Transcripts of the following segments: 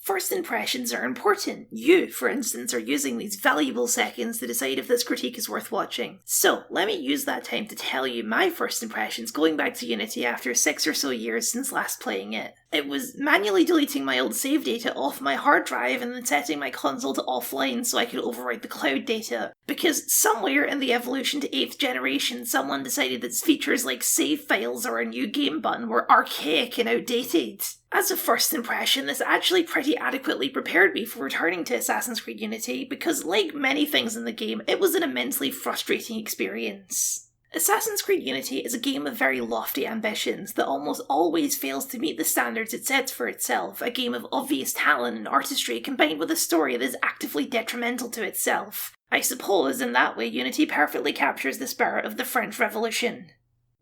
First impressions are important. You, for instance, are using these valuable seconds to decide if this critique is worth watching. So, let me use that time to tell you my first impressions going back to Unity after 6 or so years since last playing it. It was manually deleting my old save data off my hard drive and then setting my console to offline so I could overwrite the cloud data. Because somewhere in the evolution to 8th generation, someone decided that features like save files or a new game button were archaic and outdated. As a first impression, this actually pretty adequately prepared me for returning to Assassin's Creed Unity because, like many things in the game, it was an immensely frustrating experience. Assassin's Creed Unity is a game of very lofty ambitions that almost always fails to meet the standards it sets for itself, a game of obvious talent and artistry combined with a story that is actively detrimental to itself. I suppose in that way Unity perfectly captures the spirit of the French Revolution.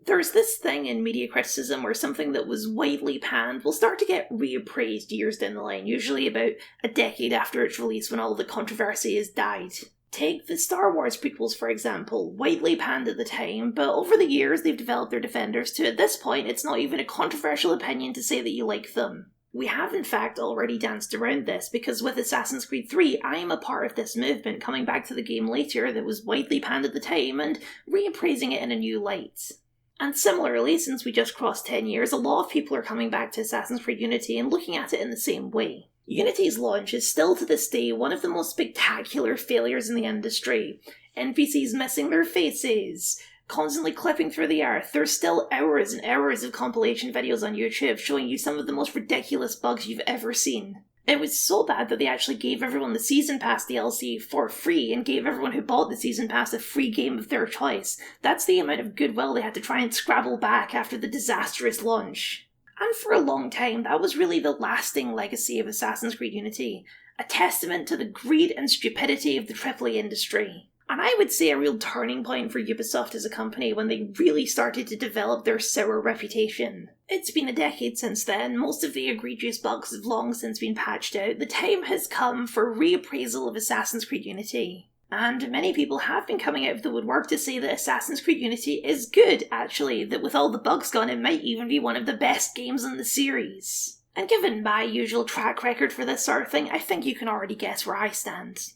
There's this thing in media criticism where something that was widely panned will start to get reappraised years down the line, usually about a decade after its release when all the controversy has died. Take the Star Wars prequels, for example, widely panned at the time, but over the years they've developed their defenders to, at this point, it's not even a controversial opinion to say that you like them. We have in fact already danced around this, because with Assassin's Creed 3, I am a part of this movement coming back to the game later that was widely panned at the time and reappraising it in a new light. And similarly, since we just crossed 10 years, a lot of people are coming back to Assassin's Creed Unity and looking at it in the same way. Unity's launch is still to this day one of the most spectacular failures in the industry. NPCs missing their faces, constantly clipping through the earth. There's still hours and hours of compilation videos on YouTube showing you some of the most ridiculous bugs you've ever seen. It was so bad that they actually gave everyone the Season Pass DLC for free and gave everyone who bought the Season Pass a free game of their choice. That's the amount of goodwill they had to try and scrabble back after the disastrous launch. And for a long time, that was really the lasting legacy of Assassin's Creed Unity, a testament to the greed and stupidity of the AAA industry. And I would say a real turning point for Ubisoft as a company when they really started to develop their sour reputation. It's been a decade since then, most of the egregious bugs have long since been patched out. The time has come for reappraisal of Assassin's Creed Unity. And many people have been coming out of the woodwork to say that Assassin's Creed Unity is good, actually, that with all the bugs gone it might even be one of the best games in the series. And given my usual track record for this sort of thing, I think you can already guess where I stand.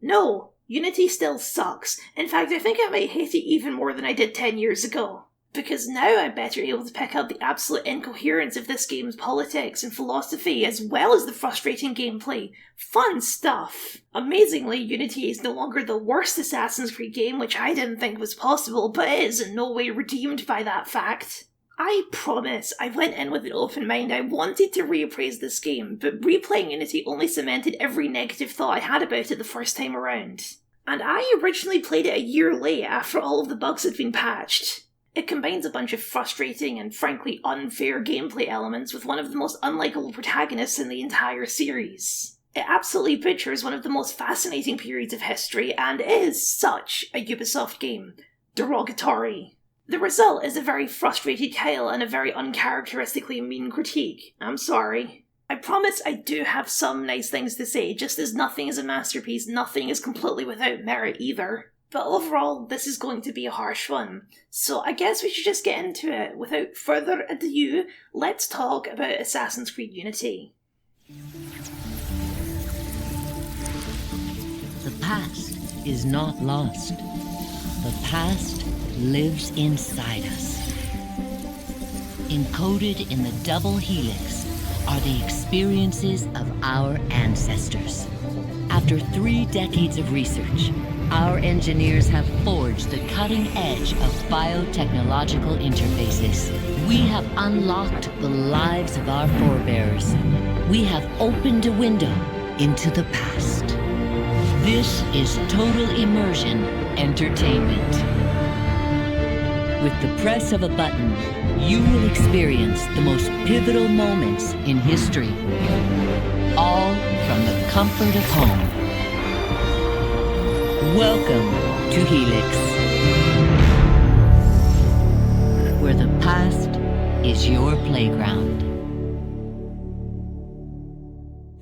No, Unity still sucks. In fact, I think I might hate it even more than I did 10 years ago. Because now I'm better able to pick up the absolute incoherence of this game's politics and philosophy, as well as the frustrating gameplay. Fun stuff! Amazingly, Unity is no longer the worst Assassin's Creed game, which I didn't think was possible, but it is in no way redeemed by that fact. I promise, I went in with an open mind. I wanted to reappraise this game, but replaying Unity only cemented every negative thought I had about it the first time around. And I originally played it a year late after all of the bugs had been patched. It combines a bunch of frustrating and frankly unfair gameplay elements with one of the most unlikable protagonists in the entire series. It absolutely butchers one of the most fascinating periods of history and is such a Ubisoft game. Derogatory. The result is a very frustrated tale and a very uncharacteristically mean critique. I'm sorry. I promise I do have some nice things to say, just as nothing is a masterpiece, nothing is completely without merit either. But overall, this is going to be a harsh one. So I guess we should just get into it. Without further ado, let's talk about Assassin's Creed Unity. The past is not lost. The past lives inside us. Encoded in the double helix are the experiences of our ancestors. After 3 decades of research, our engineers have forged the cutting edge of biotechnological interfaces. We have unlocked the lives of our forebears. We have opened a window into the past. This is total immersion entertainment. With the press of a button, you will experience the most pivotal moments in history, all from the comfort of home. Welcome to Helix, where the past is your playground.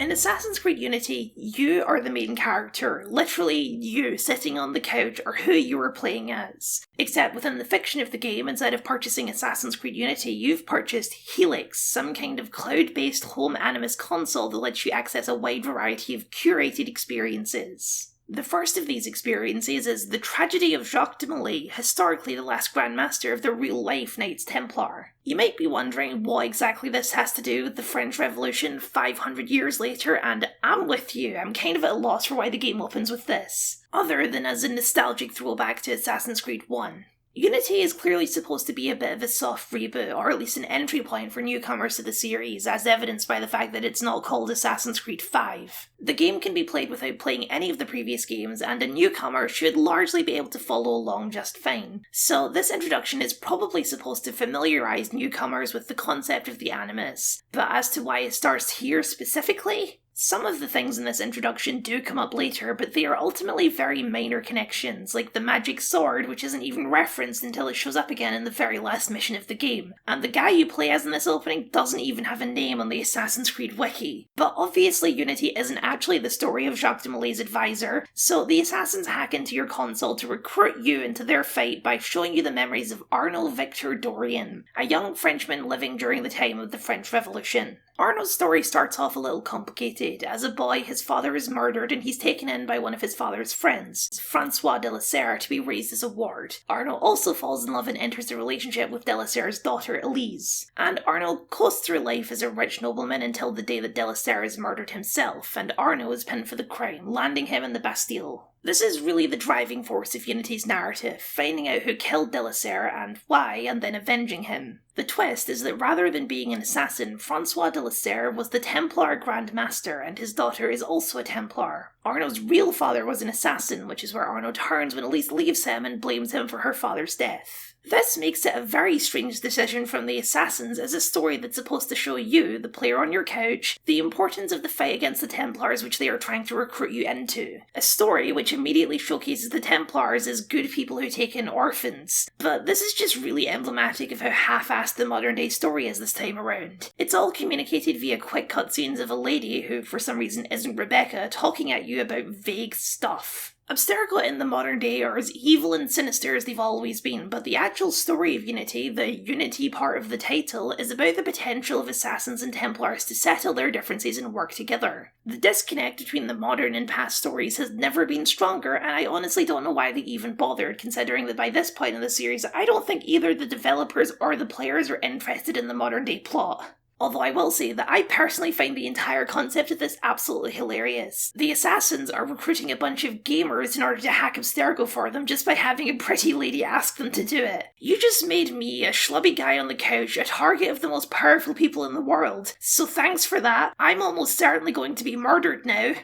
In Assassin's Creed Unity, you are the main character, literally you sitting on the couch or who you are playing as. Except within the fiction of the game, instead of purchasing Assassin's Creed Unity, you've purchased Helix, some kind of cloud-based home Animus console that lets you access a wide variety of curated experiences. The first of these experiences is the tragedy of Jacques de Molay, historically the last Grand Master of the real-life Knights Templar. You might be wondering what exactly this has to do with the French Revolution 500 years later, and I'm with you, I'm kind of at a loss for why the game opens with this, other than as a nostalgic throwback to Assassin's Creed 1. Unity is clearly supposed to be a bit of a soft reboot, or at least an entry point for newcomers to the series, as evidenced by the fact that it's not called Assassin's Creed 5. The game can be played without playing any of the previous games, and a newcomer should largely be able to follow along just fine. So this introduction is probably supposed to familiarise newcomers with the concept of the Animus, but as to why it starts here specifically? Some of the things in this introduction do come up later, but they are ultimately very minor connections, like the magic sword, which isn't even referenced until it shows up again in the very last mission of the game. And the guy you play as in this opening doesn't even have a name on the Assassin's Creed wiki. But obviously Unity isn't actually the story of Jacques de Molay's advisor, so the assassins hack into your console to recruit you into their fight by showing you the memories of Arnold Victor Dorian, a young Frenchman living during the time of the French Revolution. Arnold's story starts off a little complicated. As a boy, his father is murdered and he's taken in by one of his father's friends, Francois de la Serre, to be raised as a ward. Arnold also falls in love and enters a relationship with de la Serre's daughter, Elise. And Arnold coasts through life as a rich nobleman until the day that de la Serre is murdered himself, and Arnold is pinned for the crime, landing him in the Bastille. This is really the driving force of Unity's narrative, finding out who killed de la Serre and why, and then avenging him. The twist is that rather than being an assassin, Francois de la Serre was the Templar Grand Master, and his daughter is also a Templar. Arnold's real father was an assassin, which is where Arnold turns when Elise leaves him and blames him for her father's death. This makes it a very strange decision from the assassins as a story that's supposed to show you, the player on your couch, the importance of the fight against the Templars which they are trying to recruit you into. A story which immediately showcases the Templars as good people who take in orphans. But this is just really emblematic of how half-assed the modern day story is this time around. It's all communicated via quick cutscenes of a lady who for some reason isn't Rebecca talking at you about vague stuff. Abstergo in the modern day are as evil and sinister as they've always been, but the actual story of Unity, the Unity part of the title, is about the potential of assassins and Templars to settle their differences and work together. The disconnect between the modern and past stories has never been stronger, and I honestly don't know why they even bothered, considering that by this point in the series, I don't think either the developers or the players are interested in the modern day plot. Although I will say that I personally find the entire concept of this absolutely hilarious. The assassins are recruiting a bunch of gamers in order to hack Abstergo for them just by having a pretty lady ask them to do it. You just made me, a schlubby guy on the couch, a target of the most powerful people in the world. So thanks for that. I'm almost certainly going to be murdered now.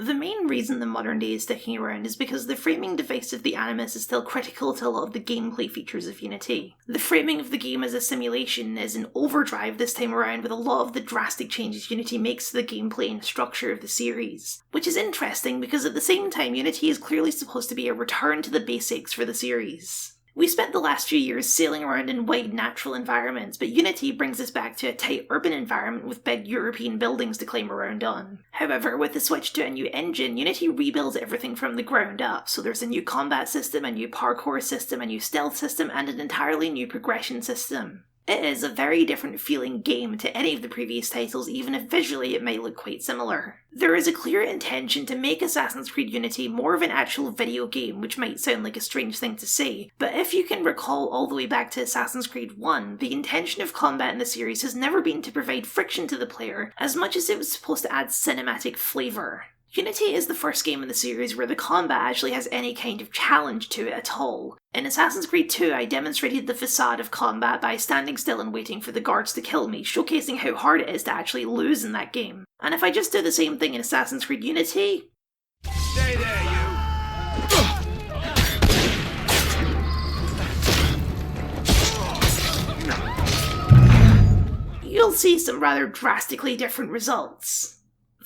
The main reason the modern day is sticking around is because the framing device of the Animus is still critical to a lot of the gameplay features of Unity. The framing of the game as a simulation is in overdrive this time around with a lot of the drastic changes Unity makes to the gameplay and structure of the series. Which is interesting because at the same time Unity is clearly supposed to be a return to the basics for the series. We spent the last few years sailing around in wide natural environments, but Unity brings us back to a tight urban environment with big European buildings to climb around on. However, with the switch to a new engine, Unity rebuilds everything from the ground up, so there's a new combat system, a new parkour system, a new stealth system, and an entirely new progression system. It is a very different feeling game to any of the previous titles, even if visually it might look quite similar. There is a clear intention to make Assassin's Creed Unity more of an actual video game, which might sound like a strange thing to say, but if you can recall all the way back to Assassin's Creed 1, the intention of combat in the series has never been to provide friction to the player, as much as it was supposed to add cinematic flavour. Unity is the first game in the series where the combat actually has any kind of challenge to it at all. In Assassin's Creed 2, I demonstrated the facade of combat by standing still and waiting for the guards to kill me, showcasing how hard it is to actually lose in that game. And if I just do the same thing in Assassin's Creed Unity... Stay there, you! You'll see some rather drastically different results.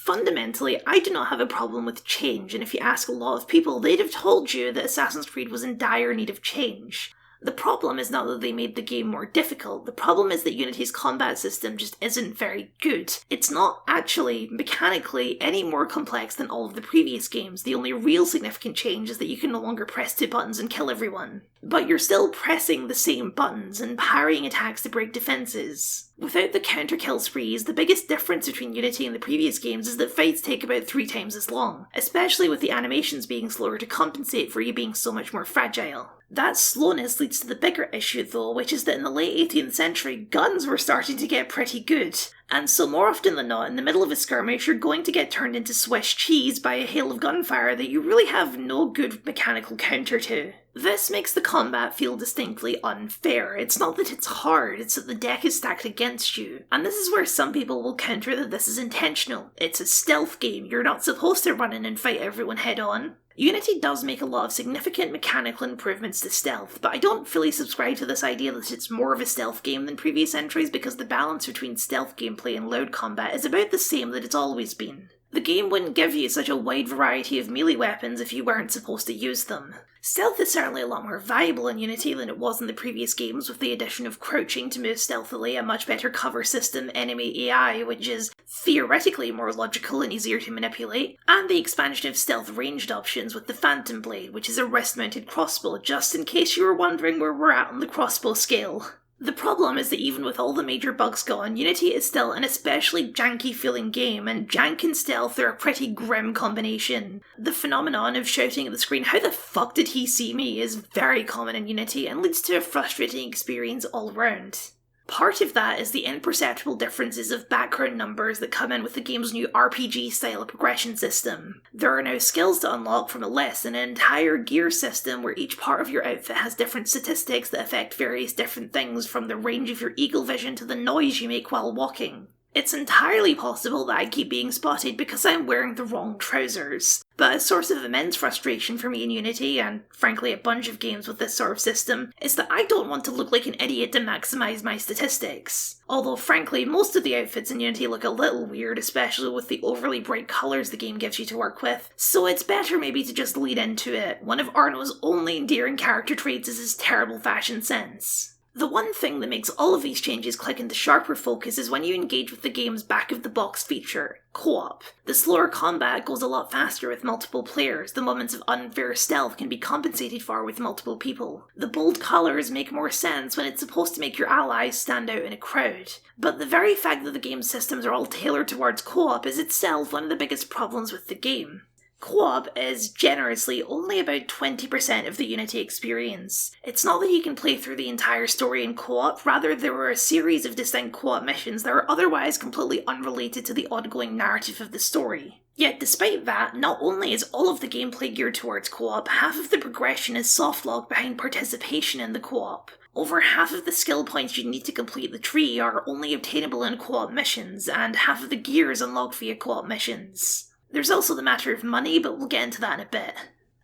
Fundamentally, I do not have a problem with change, and if you ask a lot of people, they'd have told you that Assassin's Creed was in dire need of change. The problem is not that they made the game more difficult, the problem is that Unity's combat system just isn't very good. It's not actually, mechanically, any more complex than all of the previous games. The only real significant change is that you can no longer press 2 buttons and kill everyone. But you're still pressing the same buttons and parrying attacks to break defenses. Without the counter kill sprees, the biggest difference between Unity and the previous games is that fights take about 3 times as long, especially with the animations being slower to compensate for you being so much more fragile. That slowness leads to the bigger issue though, which is that in the late 18th century, guns were starting to get pretty good. And so more often than not, in the middle of a skirmish, you're going to get turned into Swiss cheese by a hail of gunfire that you really have no good mechanical counter to. This makes the combat feel distinctly unfair. It's not that it's hard, it's that the deck is stacked against you. And this is where some people will counter that this is intentional. It's a stealth game, you're not supposed to run in and fight everyone head on. Unity does make a lot of significant mechanical improvements to stealth, but I don't fully subscribe to this idea that it's more of a stealth game than previous entries because the balance between stealth gameplay and loud combat is about the same that it's always been. The game wouldn't give you such a wide variety of melee weapons if you weren't supposed to use them. Stealth is certainly a lot more viable in Unity than it was in the previous games, with the addition of crouching to move stealthily, a much better cover system, enemy AI, which is theoretically more logical and easier to manipulate, and the expansion of stealth ranged options with the Phantom Blade, which is a wrist-mounted crossbow, just in case you were wondering where we're at on the crossbow scale. The problem is that even with all the major bugs gone, Unity is still an especially janky feeling game, and jank and stealth are a pretty grim combination. The phenomenon of shouting at the screen, "How the fuck did he see me?" is very common in Unity and leads to a frustrating experience all round. Part of that is the imperceptible differences of background numbers that come in with the game's new RPG-style progression system. There are now skills to unlock from a list and an entire gear system where each part of your outfit has different statistics that affect various different things, from the range of your eagle vision to the noise you make while walking. It's entirely possible that I keep being spotted because I'm wearing the wrong trousers. But a source of immense frustration for me in Unity, and frankly a bunch of games with this sort of system, is that I don't want to look like an idiot to maximise my statistics. Although frankly, most of the outfits in Unity look a little weird, especially with the overly bright colours the game gives you to work with, so it's better maybe to just lead into it. One of Arno's only endearing character traits is his terrible fashion sense. The one thing that makes all of these changes click into sharper focus is when you engage with the game's back-of-the-box feature, co-op. The slower combat goes a lot faster with multiple players, the moments of unfair stealth can be compensated for with multiple people. The bold colours make more sense when it's supposed to make your allies stand out in a crowd. But the very fact that the game's systems are all tailored towards co-op is itself one of the biggest problems with the game. Co-op is generously only about 20% of the Unity experience. It's not that you can play through the entire story in co-op, rather there are a series of distinct co-op missions that are otherwise completely unrelated to the ongoing narrative of the story. Yet despite that, not only is all of the gameplay geared towards co-op, half of the progression is soft-locked behind participation in the co-op. Over half of the skill points you need to complete the tree are only obtainable in co-op missions, and half of the gear is unlocked via co-op missions. There's also the matter of money, but we'll get into that in a bit.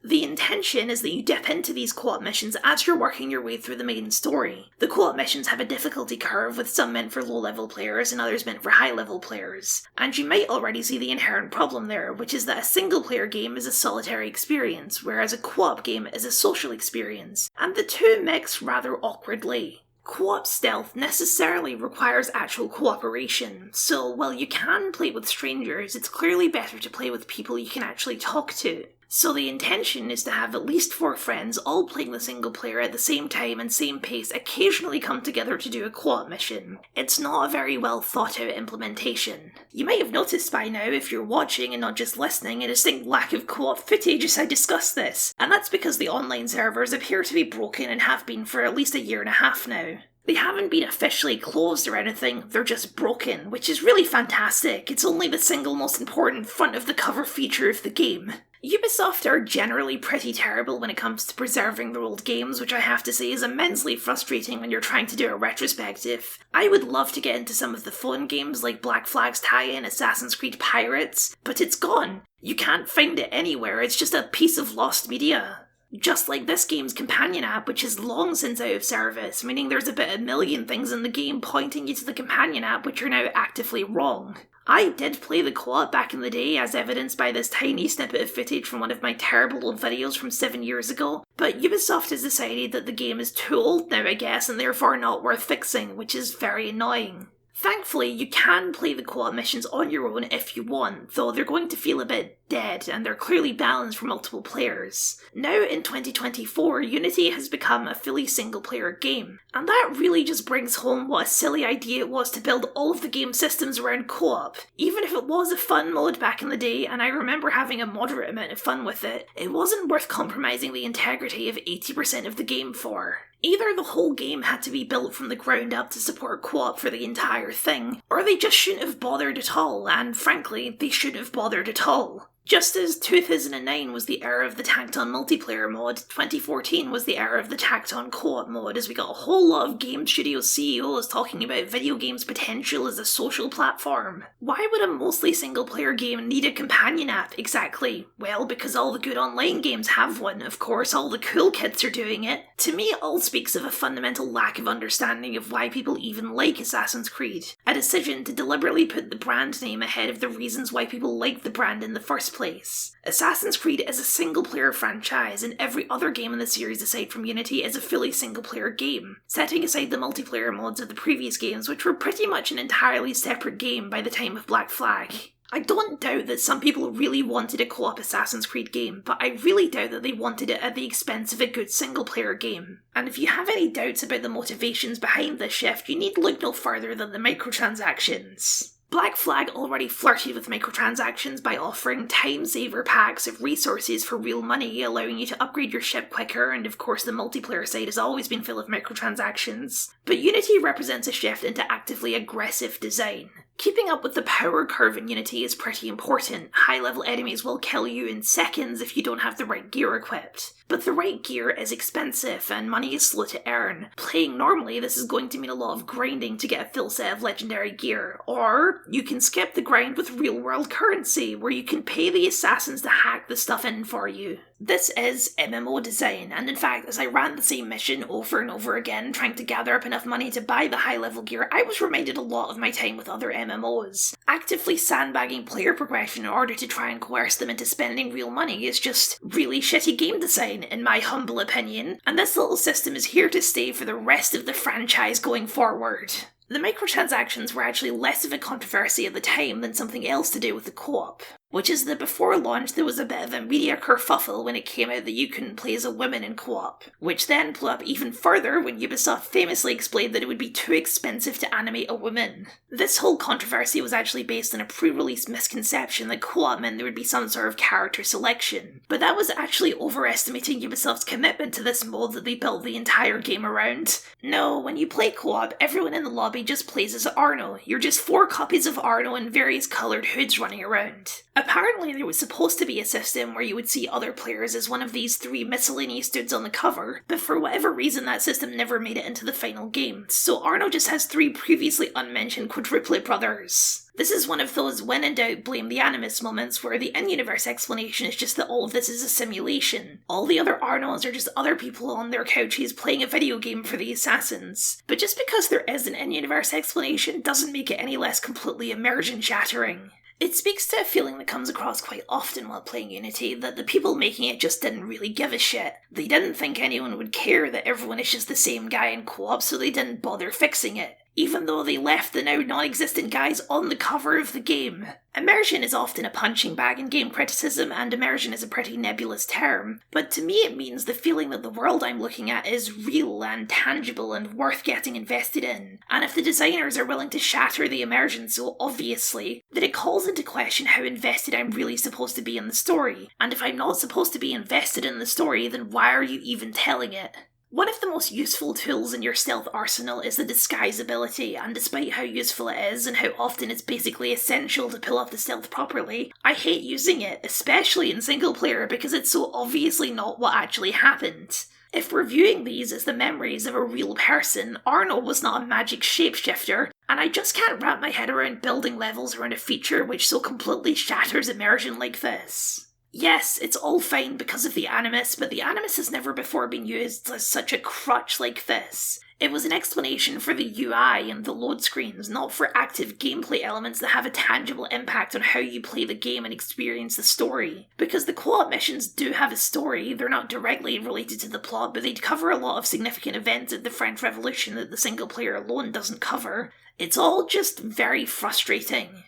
The intention is that you dip into these co-op missions as you're working your way through the main story. The co-op missions have a difficulty curve, with some meant for low-level players and others meant for high-level players. And you might already see the inherent problem there, which is that a single-player game is a solitary experience, whereas a co-op game is a social experience, and the two mix rather awkwardly. Co-op stealth necessarily requires actual cooperation, so while you can play with strangers, it's clearly better to play with people you can actually talk to. So the intention is to have at least 4 friends all playing the single player at the same time and same pace occasionally come together to do a co-op mission. It's not a very well thought out implementation. You might have noticed by now, if you're watching and not just listening, a distinct lack of co-op footage as I discuss this, and that's because the online servers appear to be broken and have been for at least a year and a half now. They haven't been officially closed or anything, they're just broken, which is really fantastic. It's only the single most important front of the cover feature of the game. Ubisoft are generally pretty terrible when it comes to preserving their old games, which I have to say is immensely frustrating when you're trying to do a retrospective. I would love to get into some of the phone games like Black Flag's tie-in Assassin's Creed Pirates, but it's gone. You can't find it anywhere, it's just a piece of lost media. Just like this game's companion app, which is long since out of service, meaning there's about 1 million things in the game pointing you to the companion app which are now actively wrong. I did play the co-op back in the day, as evidenced by this tiny snippet of footage from one of my terrible old videos from 7 years ago, but Ubisoft has decided that the game is too old now, I guess, and therefore not worth fixing, which is very annoying. Thankfully, you can play the co-op missions on your own if you want, though they're going to feel a bit dead, and they're clearly balanced for multiple players. Now in 2024, Unity has become a fully single-player game, and that really just brings home what a silly idea it was to build all of the game systems around co-op. Even if it was a fun mode back in the day, and I remember having a moderate amount of fun with it, it wasn't worth compromising the integrity of 80% of the game for. Either the whole game had to be built from the ground up to support co-op for the entire thing, or they just shouldn't have bothered at all, and frankly, they shouldn't have bothered at all. Just as 2009 was the era of the tacked-on multiplayer mod, 2014 was the era of the tacked-on co-op mod, as we got a whole lot of game studio CEOs talking about video games' potential as a social platform. Why would a mostly single-player game need a companion app, exactly? Well, because all the good online games have one, of course, all the cool kids are doing it. To me, it all speaks of a fundamental lack of understanding of why people even like Assassin's Creed. A decision to deliberately put the brand name ahead of the reasons why people like the brand in the first place. Assassin's Creed is a single-player franchise, and every other game in the series aside from Unity is a fully single-player game, setting aside the multiplayer mods of the previous games, which were pretty much an entirely separate game by the time of Black Flag. I don't doubt that some people really wanted a co-op Assassin's Creed game, but I really doubt that they wanted it at the expense of a good single-player game. And if you have any doubts about the motivations behind this shift, you need look no further than the microtransactions. Black Flag already flirted with microtransactions by offering time-saver packs of resources for real money, allowing you to upgrade your ship quicker, and of course the multiplayer side has always been full of microtransactions. But Unity represents a shift into actively aggressive design. Keeping up with the power curve in Unity is pretty important. High-level enemies will kill you in seconds if you don't have the right gear equipped. But the right gear is expensive, and money is slow to earn. Playing normally, this is going to mean a lot of grinding to get a full set of legendary gear. Or you can skip the grind with real-world currency, where you can pay the assassins to hack the stuff in for you. This is MMO design, and in fact, as I ran the same mission over and over again, trying to gather up enough money to buy the high-level gear, I was reminded a lot of my time with other MMOs. Actively sandbagging player progression in order to try and coerce them into spending real money is just really shitty game design, in my humble opinion, and this little system is here to stay for the rest of the franchise going forward. The microtransactions were actually less of a controversy at the time than something else to do with the co-op, which is that before launch there was a bit of a media kerfuffle when it came out that you couldn't play as a woman in co-op, which then blew up even further when Ubisoft famously explained that it would be too expensive to animate a woman. This whole controversy was actually based on a pre-release misconception that co-op meant there would be some sort of character selection, but that was actually overestimating Ubisoft's commitment to this mode that they built the entire game around. No, when you play co-op, everyone in the lobby just plays as Arno. You're just 4 copies of Arno in various coloured hoods running around. Apparently there was supposed to be a system where you would see other players as one of these 3 miscellaneous dudes on the cover, but for whatever reason that system never made it into the final game, so Arno just has 3 previously unmentioned quadruplet brothers. This is one of those when in doubt blame the Animus moments where the in-universe explanation is just that all of this is a simulation. All the other Arnos are just other people on their couches playing a video game for the assassins. But just because there is an in-universe explanation doesn't make it any less completely immersion shattering. It speaks to a feeling that comes across quite often while playing Unity, that the people making it just didn't really give a shit. They didn't think anyone would care that everyone is just the same guy in co-op, so they didn't bother fixing it, even though they left the now non-existent guys on the cover of the game. Immersion is often a punching bag in game criticism, and immersion is a pretty nebulous term, but to me it means the feeling that the world I'm looking at is real and tangible and worth getting invested in. And if the designers are willing to shatter the immersion so obviously, that it calls into question how invested I'm really supposed to be in the story. And if I'm not supposed to be invested in the story, then why are you even telling it? One of the most useful tools in your stealth arsenal is the disguise ability, and despite how useful it is and how often it's basically essential to pull off the stealth properly, I hate using it, especially in single player, because it's so obviously not what actually happened. If we're viewing these as the memories of a real person, Arno was not a magic shapeshifter, and I just can't wrap my head around building levels around a feature which so completely shatters immersion like this. Yes, it's all fine because of the Animus, but the Animus has never before been used as such a crutch like this. It was an explanation for the UI and the load screens, not for active gameplay elements that have a tangible impact on how you play the game and experience the story. Because the co-op missions do have a story, they're not directly related to the plot, but they cover a lot of significant events of the French Revolution that the single player alone doesn't cover. It's all just very frustrating.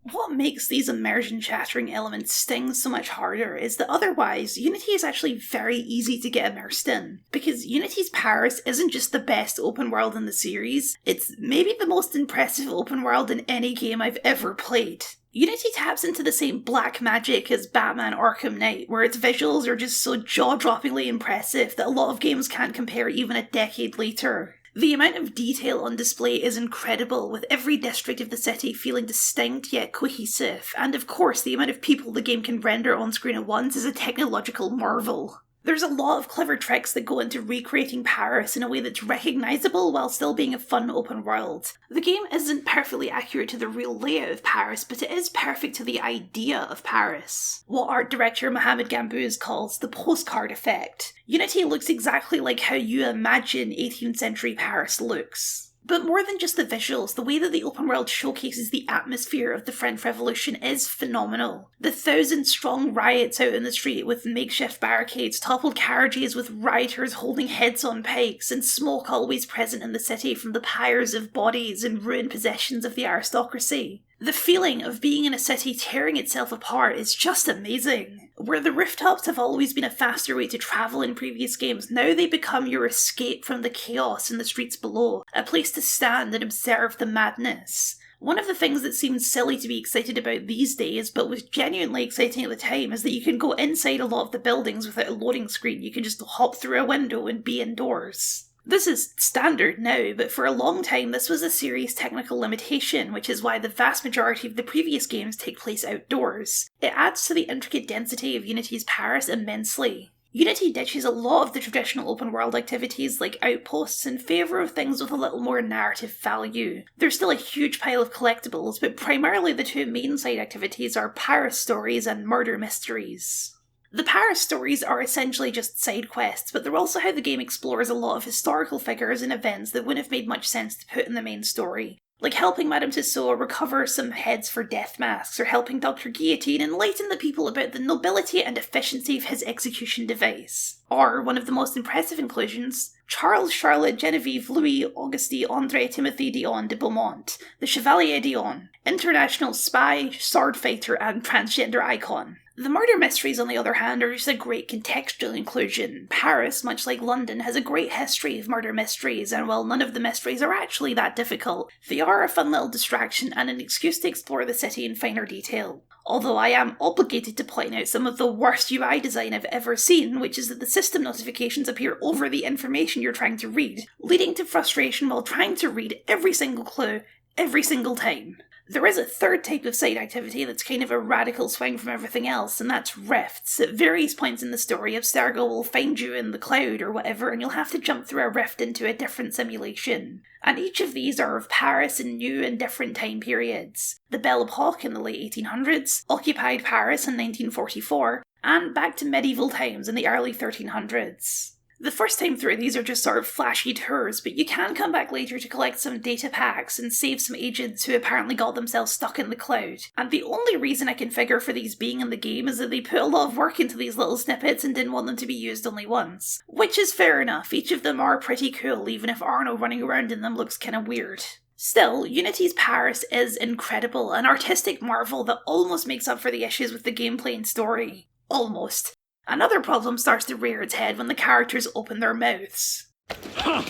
What makes these immersion-shattering elements sting so much harder is that otherwise, Unity is actually very easy to get immersed in. Because Unity's Paris isn't just the best open world in the series, it's maybe the most impressive open world in any game I've ever played. Unity taps into the same black magic as Batman Arkham Knight, where its visuals are just so jaw-droppingly impressive that a lot of games can't compare even a decade later. The amount of detail on display is incredible, with every district of the city feeling distinct yet cohesive, and of course the amount of people the game can render on screen at once is a technological marvel. There's a lot of clever tricks that go into recreating Paris in a way that's recognisable while still being a fun open world. The game isn't perfectly accurate to the real layout of Paris, but it is perfect to the idea of Paris. What art director Mohamed Gambouz calls the postcard effect. Unity looks exactly like how you imagine 18th century Paris looks. But more than just the visuals, the way that the open world showcases the atmosphere of the French Revolution is phenomenal. The 1,000-strong riots out in the street with makeshift barricades, toppled carriages with rioters holding heads on pikes, and smoke always present in the city from the pyres of bodies and ruined possessions of the aristocracy. The feeling of being in a city tearing itself apart is just amazing. Where the rooftops have always been a faster way to travel in previous games, now they become your escape from the chaos in the streets below, a place to stand and observe the madness. One of the things that seems silly to be excited about these days, but was genuinely exciting at the time, is that you can go inside a lot of the buildings without a loading screen. You can just hop through a window and be indoors. This is standard now, but for a long time this was a serious technical limitation, which is why the vast majority of the previous games take place outdoors. It adds to the intricate density of Unity's Paris immensely. Unity ditches a lot of the traditional open world activities like outposts in favour of things with a little more narrative value. There's still a huge pile of collectibles, but primarily the two main side activities are Paris stories and murder mysteries. The Paris stories are essentially just side quests, but they're also how the game explores a lot of historical figures and events that wouldn't have made much sense to put in the main story. Like helping Madame Tussauds recover some heads for death masks, or helping Dr. Guillotine enlighten the people about the nobility and efficiency of his execution device. Or, one of the most impressive inclusions, Charles Charlotte Genevieve Louis Auguste André Timothy Dion de Beaumont, the Chevalier Dion, international spy, sword fighter, and transgender icon. The murder mysteries, on the other hand, are just a great contextual inclusion. Paris, much like London, has a great history of murder mysteries, and while none of the mysteries are actually that difficult, they are a fun little distraction and an excuse to explore the city in finer detail. Although I am obligated to point out some of the worst UI design I've ever seen, which is that the system notifications appear over the information you're trying to read, leading to frustration while trying to read every single clue, every single time. There is a third type of side activity that's kind of a radical swing from everything else, and that's rifts. At various points in the story, Abstergo will find you in the cloud or whatever, and you'll have to jump through a rift into a different simulation. And each of these are of Paris in new and different time periods. The Belle Epoque in the late 1800s, occupied Paris in 1944, and back to medieval times in the early 1300s. The first time through, these are just sort of flashy tours, but you can come back later to collect some data packs and save some agents who apparently got themselves stuck in the cloud. And the only reason I can figure for these being in the game is that they put a lot of work into these little snippets and didn't want them to be used only once. Which is fair enough, each of them are pretty cool, even if Arno running around in them looks kinda weird. Still, Unity's Paris is incredible, an artistic marvel that almost makes up for the issues with the gameplay and story. Almost. Another problem starts to rear its head when the characters open their mouths. Ha!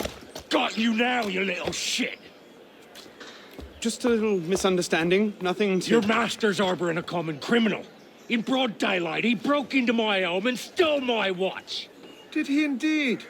Got you now, you little shit! Just a little misunderstanding, nothing to... Your master's harbouring a common criminal. In broad daylight, he broke into my home and stole my watch. Did he indeed?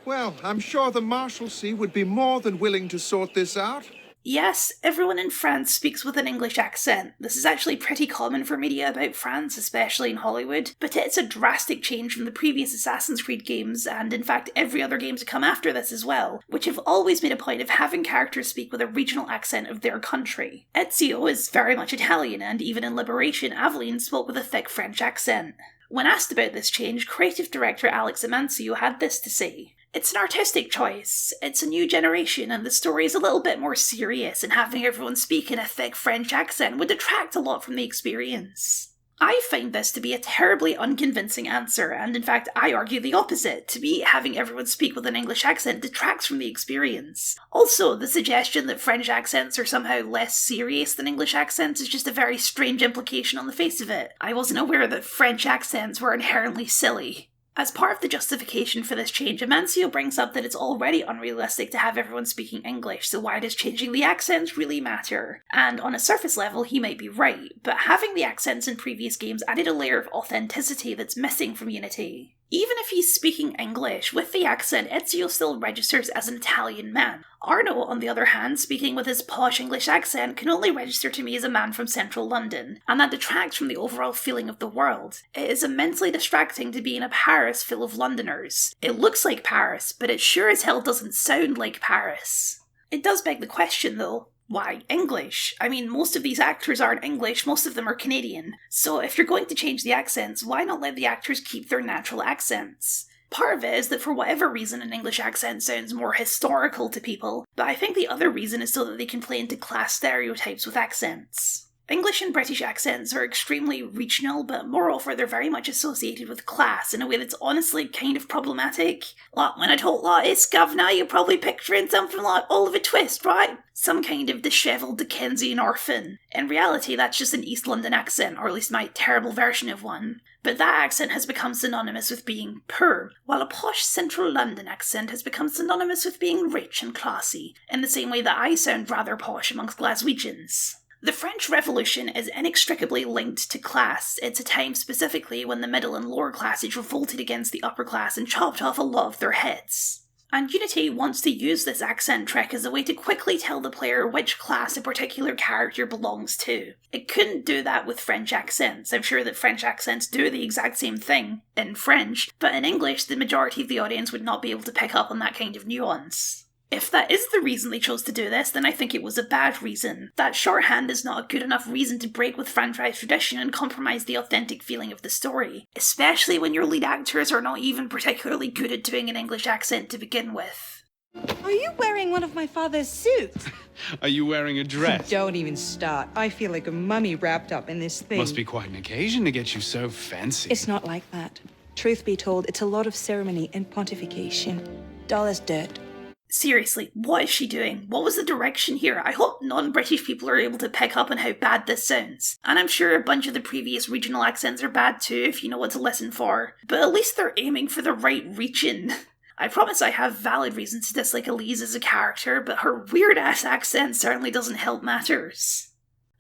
Well, I'm sure the Marshalsea would be more than willing to sort this out. Yes, everyone in France speaks with an English accent. This is actually pretty common for media about France, especially in Hollywood, but it's a drastic change from the previous Assassin's Creed games, and in fact every other game to come after this as well, which have always made a point of having characters speak with a regional accent of their country. Ezio is very much Italian, and even in Liberation, Aveline spoke with a thick French accent. When asked about this change, creative director Alex Amancio had this to say. It's an artistic choice. It's a new generation, and the story is a little bit more serious, and having everyone speak in a thick French accent would detract a lot from the experience. I find this to be a terribly unconvincing answer, and in fact I argue the opposite. To me, having everyone speak with an English accent detracts from the experience. Also, the suggestion that French accents are somehow less serious than English accents is just a very strange implication on the face of it. I wasn't aware that French accents were inherently silly. As part of the justification for this change, Amancio brings up that it's already unrealistic to have everyone speaking English, so why does changing the accents really matter? And on a surface level, he might be right, but having the accents in previous games added a layer of authenticity that's missing from Unity. Even if he's speaking English, with the accent, Ezio still registers as an Italian man. Arno, on the other hand, speaking with his posh English accent, can only register to me as a man from central London, and that detracts from the overall feeling of the world. It is immensely distracting to be in a Paris full of Londoners. It looks like Paris, but it sure as hell doesn't sound like Paris. It does beg the question, though. Why English? I mean, most of these actors aren't English, most of them are Canadian. So if you're going to change the accents, why not let the actors keep their natural accents? Part of it is that for whatever reason an English accent sounds more historical to people, but I think the other reason is so that they can play into class stereotypes with accents. English and British accents are extremely regional, but moreover they're very much associated with class in a way that's honestly kind of problematic. Like, when I talk like this, governor, you're probably picturing something like Oliver Twist, right? Some kind of dishevelled Dickensian orphan. In reality, that's just an East London accent, or at least my terrible version of one. But that accent has become synonymous with being poor, while a posh Central London accent has become synonymous with being rich and classy, in the same way that I sound rather posh amongst Glaswegians. The French Revolution is inextricably linked to class. It's a time specifically when the middle and lower classes revolted against the upper class and chopped off a lot of their heads. And Unity wants to use this accent trick as a way to quickly tell the player which class a particular character belongs to. It couldn't do that with French accents. I'm sure that French accents do the exact same thing in French, but in English the majority of the audience would not be able to pick up on that kind of nuance. If that is the reason they chose to do this, then I think it was a bad reason. That shorthand is not a good enough reason to break with franchise tradition and compromise the authentic feeling of the story, especially when your lead actors are not even particularly good at doing an English accent to begin with. Are you wearing one of my father's suits? Are you wearing a dress? Don't even start. I feel like a mummy wrapped up in this thing. Must be quite an occasion to get you so fancy. It's not like that. Truth be told, it's a lot of ceremony and pontification. Dull as dirt. Seriously, what is she doing? What was the direction here? I hope non-British people are able to pick up on how bad this sounds. And I'm sure a bunch of the previous regional accents are bad too, if you know what to listen for. But at least they're aiming for the right region. I promise I have valid reasons to dislike Elise as a character, but her weird-ass accent certainly doesn't help matters.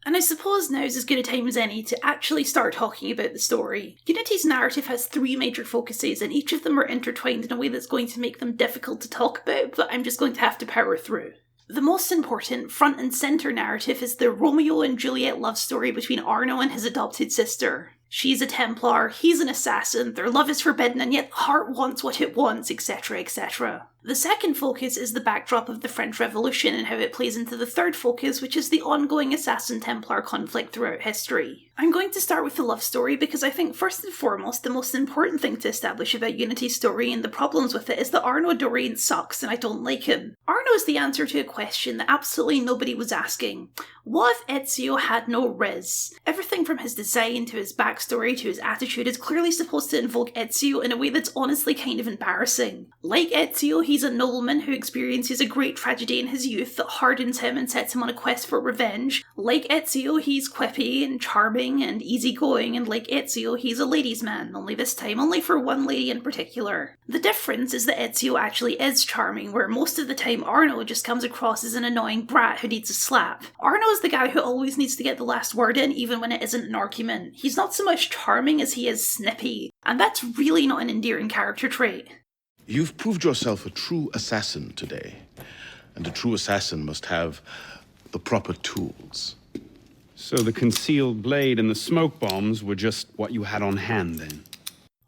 And I suppose now's as good a time as any to actually start talking about the story. Unity's narrative has 3 major focuses, and each of them are intertwined in a way that's going to make them difficult to talk about, but I'm just going to have to power through. The most important, front and centre narrative is the Romeo and Juliet love story between Arno and his adopted sister. She's a Templar, he's an assassin, their love is forbidden, and yet the heart wants what it wants, etc, etc. The second focus is the backdrop of the French Revolution and how it plays into the third focus, which is the ongoing Assassin-Templar conflict throughout history. I'm going to start with the love story because I think first and foremost the most important thing to establish about Unity's story and the problems with it is that Arno Dorian sucks and I don't like him. Arno is the answer to a question that absolutely nobody was asking. What if Ezio had no riz? Everything from his design to his backstory to his attitude is clearly supposed to invoke Ezio in a way that's honestly kind of embarrassing. Like Ezio, he's a nobleman who experiences a great tragedy in his youth that hardens him and sets him on a quest for revenge. Like Ezio, he's quippy and charming and easygoing, and like Ezio, he's a ladies' man, only this time only for one lady in particular. The difference is that Ezio actually is charming, where most of the time Arno just comes across as an annoying brat who needs a slap. Arno is the guy who always needs to get the last word in, even when it isn't an argument. He's not so much charming as he is snippy, and that's really not an endearing character trait. You've proved yourself a true assassin today, and a true assassin must have the proper tools. So the concealed blade and the smoke bombs were just what you had on hand then?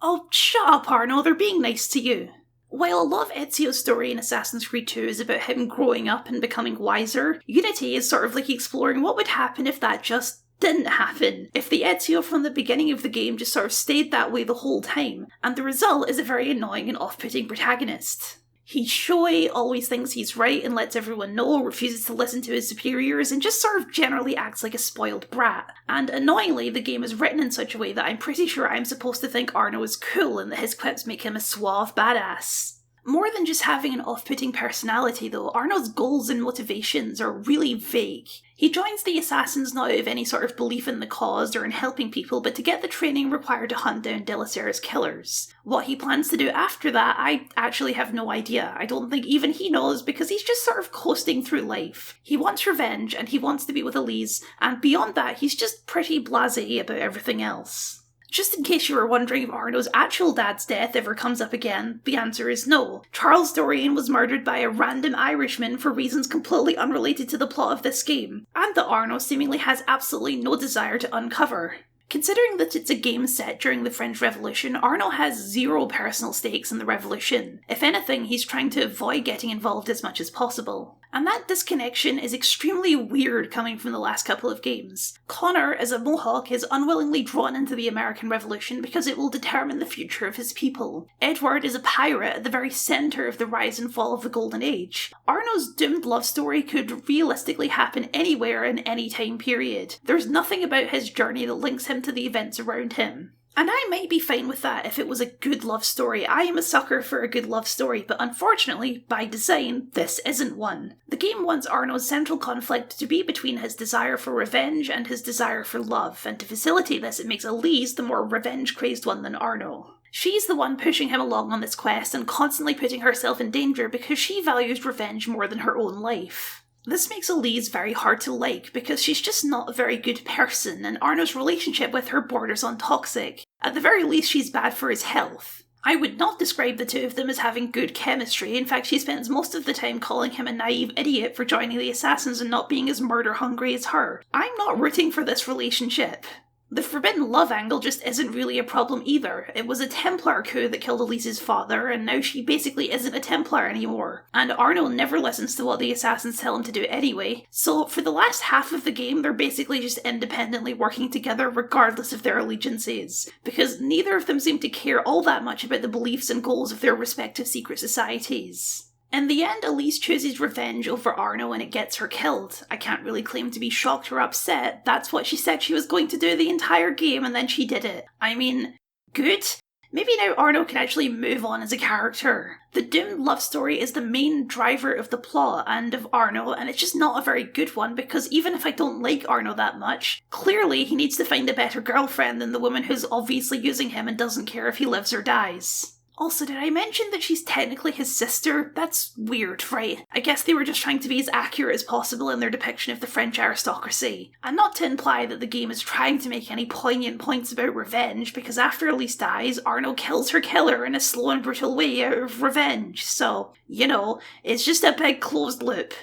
Oh, shut up, Arno, they're being nice to you. While a lot of Ezio's story in Assassin's Creed 2 is about him growing up and becoming wiser, Unity is sort of like exploring what would happen if that just didn't happen. If the Ezio from the beginning of the game just sort of stayed that way the whole time, and the result is a very annoying and off-putting protagonist. He's showy, always thinks he's right and lets everyone know, refuses to listen to his superiors, and just sort of generally acts like a spoiled brat. And annoyingly, the game is written in such a way that I'm pretty sure I'm supposed to think Arno is cool and that his quips make him a suave badass. More than just having an off-putting personality though, Arno's goals and motivations are really vague. He joins the Assassins not out of any sort of belief in the cause or in helping people, but to get the training required to hunt down De La Sera's killers. What he plans to do after that, I actually have no idea. I don't think even he knows, because he's just sort of coasting through life. He wants revenge, and he wants to be with Elise, and beyond that, he's just pretty blasé about everything else. Just in case you were wondering if Arno's actual dad's death ever comes up again, the answer is no. Charles Dorian was murdered by a random Irishman for reasons completely unrelated to the plot of this game, and that Arno seemingly has absolutely no desire to uncover. Considering that it's a game set during the French Revolution, Arno has zero personal stakes in the revolution. If anything, he's trying to avoid getting involved as much as possible. And that disconnection is extremely weird coming from the last couple of games. Connor, as a Mohawk, is unwillingly drawn into the American Revolution because it will determine the future of his people. Edward is a pirate at the very centre of the rise and fall of the Golden Age. Arno's doomed love story could realistically happen anywhere in any time period. There's nothing about his journey that links him to the events around him. And I might be fine with that if it was a good love story. I am a sucker for a good love story, but unfortunately, by design, this isn't one. The game wants Arno's central conflict to be between his desire for revenge and his desire for love, and to facilitate this, it makes Elise the more revenge-crazed one than Arno. She's the one pushing him along on this quest and constantly putting herself in danger because she values revenge more than her own life. This makes Elise very hard to like because she's just not a very good person, and Arno's relationship with her borders on toxic. At the very least, she's bad for his health. I would not describe the two of them as having good chemistry. In fact, she spends most of the time calling him a naive idiot for joining the Assassins and not being as murder-hungry as her. I'm not rooting for this relationship. The forbidden love angle just isn't really a problem either. It was a Templar coup that killed Elise's father, and now she basically isn't a Templar anymore. And Arno never listens to what the Assassins tell him to do anyway, so for the last half of the game they're basically just independently working together regardless of their allegiances, because neither of them seem to care all that much about the beliefs and goals of their respective secret societies. In the end, Elise chooses revenge over Arno and it gets her killed. I can't really claim to be shocked or upset. That's what she said she was going to do the entire game, and then she did it. I mean, good? Maybe now Arno can actually move on as a character. The doomed love story is the main driver of the plot and of Arno, and it's just not a very good one because even if I don't like Arno that much, clearly he needs to find a better girlfriend than the woman who's obviously using him and doesn't care if he lives or dies. Also, did I mention that she's technically his sister? That's weird, right? I guess they were just trying to be as accurate as possible in their depiction of the French aristocracy. And not to imply that the game is trying to make any poignant points about revenge, because after Elise dies, Arno kills her killer in a slow and brutal way out of revenge. So, you know, it's just a big closed loop.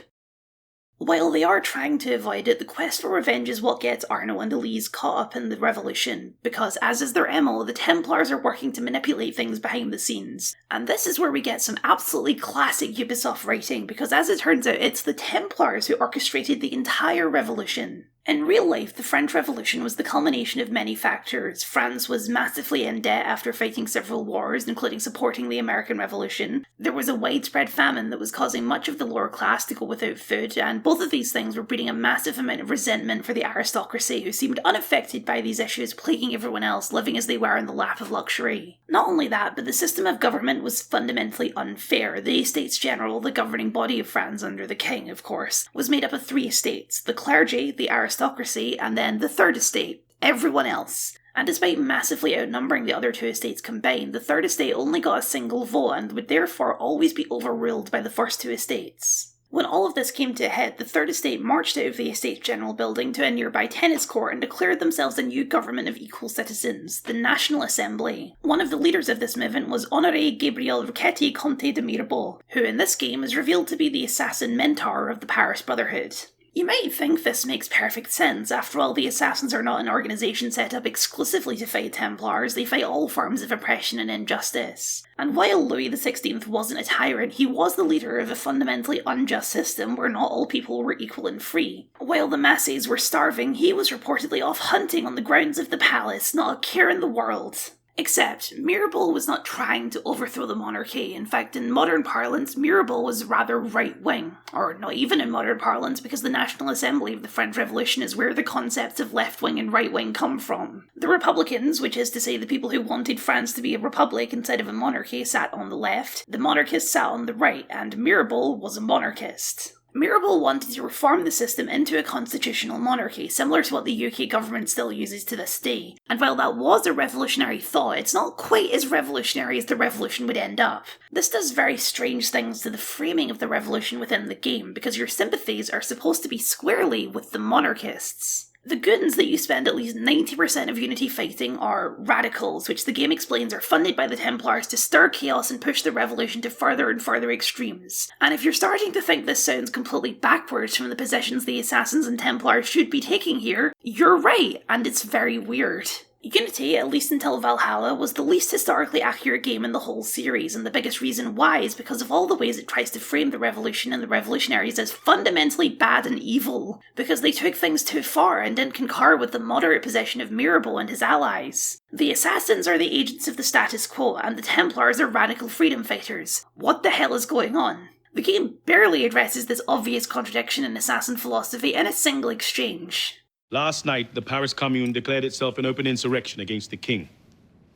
While they are trying to avoid it, the quest for revenge is what gets Arno and Elise caught up in the revolution, because as is their MO, the Templars are working to manipulate things behind the scenes. And this is where we get some absolutely classic Ubisoft writing, because as it turns out, it's the Templars who orchestrated the entire revolution. In real life, the French Revolution was the culmination of many factors. France was massively in debt after fighting several wars, including supporting the American Revolution. There was a widespread famine that was causing much of the lower class to go without food, and both of these things were breeding a massive amount of resentment for the aristocracy, who seemed unaffected by these issues plaguing everyone else, living as they were in the lap of luxury. Not only that, but the system of government was fundamentally unfair. The Estates General, the governing body of France under the king, of course, was made up of three estates: the clergy, the aristocracy, and then the third estate, everyone else. And despite massively outnumbering the other two estates combined, the third estate only got a single vote and would therefore always be overruled by the first two estates. When all of this came to a head, the Third Estate marched out of the Estates General building to a nearby tennis court and declared themselves a new government of equal citizens, the National Assembly. One of the leaders of this movement was Honoré Gabriel Riquetti Comte de Mirabeau, who in this game is revealed to be the assassin mentor of the Paris Brotherhood. You might think this makes perfect sense. After all, the Assassins are not an organisation set up exclusively to fight Templars, they fight all forms of oppression and injustice. And while Louis XVI wasn't a tyrant, he was the leader of a fundamentally unjust system where not all people were equal and free. While the masses were starving, he was reportedly off hunting on the grounds of the palace, not a care in the world. Except, Mirabel was not trying to overthrow the monarchy. In fact, in modern parlance, Mirabel was rather right-wing. Or not even in modern parlance, because the National Assembly of the French Revolution is where the concepts of left-wing and right-wing come from. The Republicans, which is to say the people who wanted France to be a republic instead of a monarchy, sat on the left, the monarchists sat on the right, and Mirabel was a monarchist. Mirabel wanted to reform the system into a constitutional monarchy, similar to what the UK government still uses to this day. And while that was a revolutionary thought, it's not quite as revolutionary as the revolution would end up. This does very strange things to the framing of the revolution within the game, because your sympathies are supposed to be squarely with the monarchists. The goons that you spend at least 90% of Unity fighting are radicals, which the game explains are funded by the Templars to stir chaos and push the revolution to further and further extremes. And if you're starting to think this sounds completely backwards from the positions the Assassins and Templars should be taking here, you're right, and it's very weird. Unity, at least until Valhalla, was the least historically accurate game in the whole series, and the biggest reason why is because of all the ways it tries to frame the revolution and the revolutionaries as fundamentally bad and evil, because they took things too far and didn't concur with the moderate position of Mirabel and his allies. The Assassins are the agents of the status quo, and the Templars are radical freedom fighters. What the hell is going on? The game barely addresses this obvious contradiction in Assassin philosophy in a single exchange. Last night, the Paris Commune declared itself an open insurrection against the king.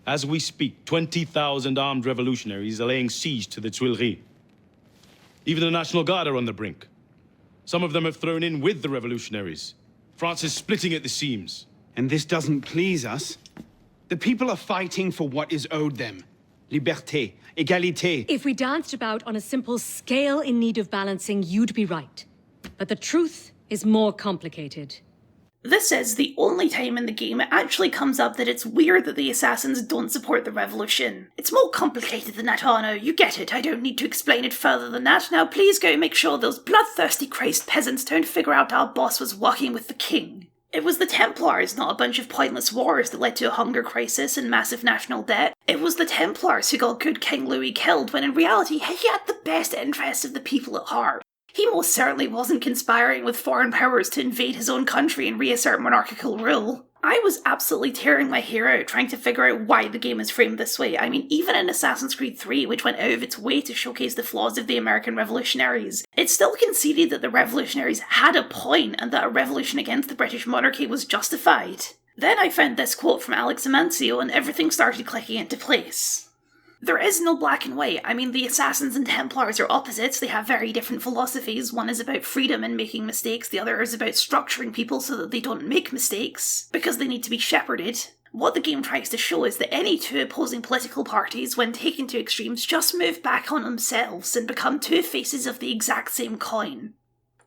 As we speak, 20,000 armed revolutionaries are laying siege to the Tuileries. Even the National Guard are on the brink. Some of them have thrown in with the revolutionaries. France is splitting at the seams. And this doesn't please us. The people are fighting for what is owed them. Liberté, égalité. If we danced about on a simple scale in need of balancing, you'd be right. But the truth is more complicated. This is the only time in the game it actually comes up that it's weird that the Assassins don't support the revolution. It's more complicated than that, Arno. You get it. I don't need to explain it further than that. Now please go make sure those bloodthirsty crazed peasants don't figure out our boss was working with the king. It was the Templars, not a bunch of pointless wars that led to a hunger crisis and massive national debt. It was the Templars who got good King Louis killed when in reality he had the best interests of the people at heart. He most certainly wasn't conspiring with foreign powers to invade his own country and reassert monarchical rule. I was absolutely tearing my hair out trying to figure out why the game is framed this way. I mean, even in Assassin's Creed 3, which went out of its way to showcase the flaws of the American revolutionaries, it still conceded that the revolutionaries had a point and that a revolution against the British monarchy was justified. Then I found this quote from Alex Amancio and everything started clicking into place. There is no black and white. I mean, the Assassins and Templars are opposites. They have very different philosophies. One is about freedom and making mistakes. The other is about structuring people so that they don't make mistakes, because they need to be shepherded. What the game tries to show is that any two opposing political parties, when taken to extremes, just move back on themselves and become two faces of the exact same coin.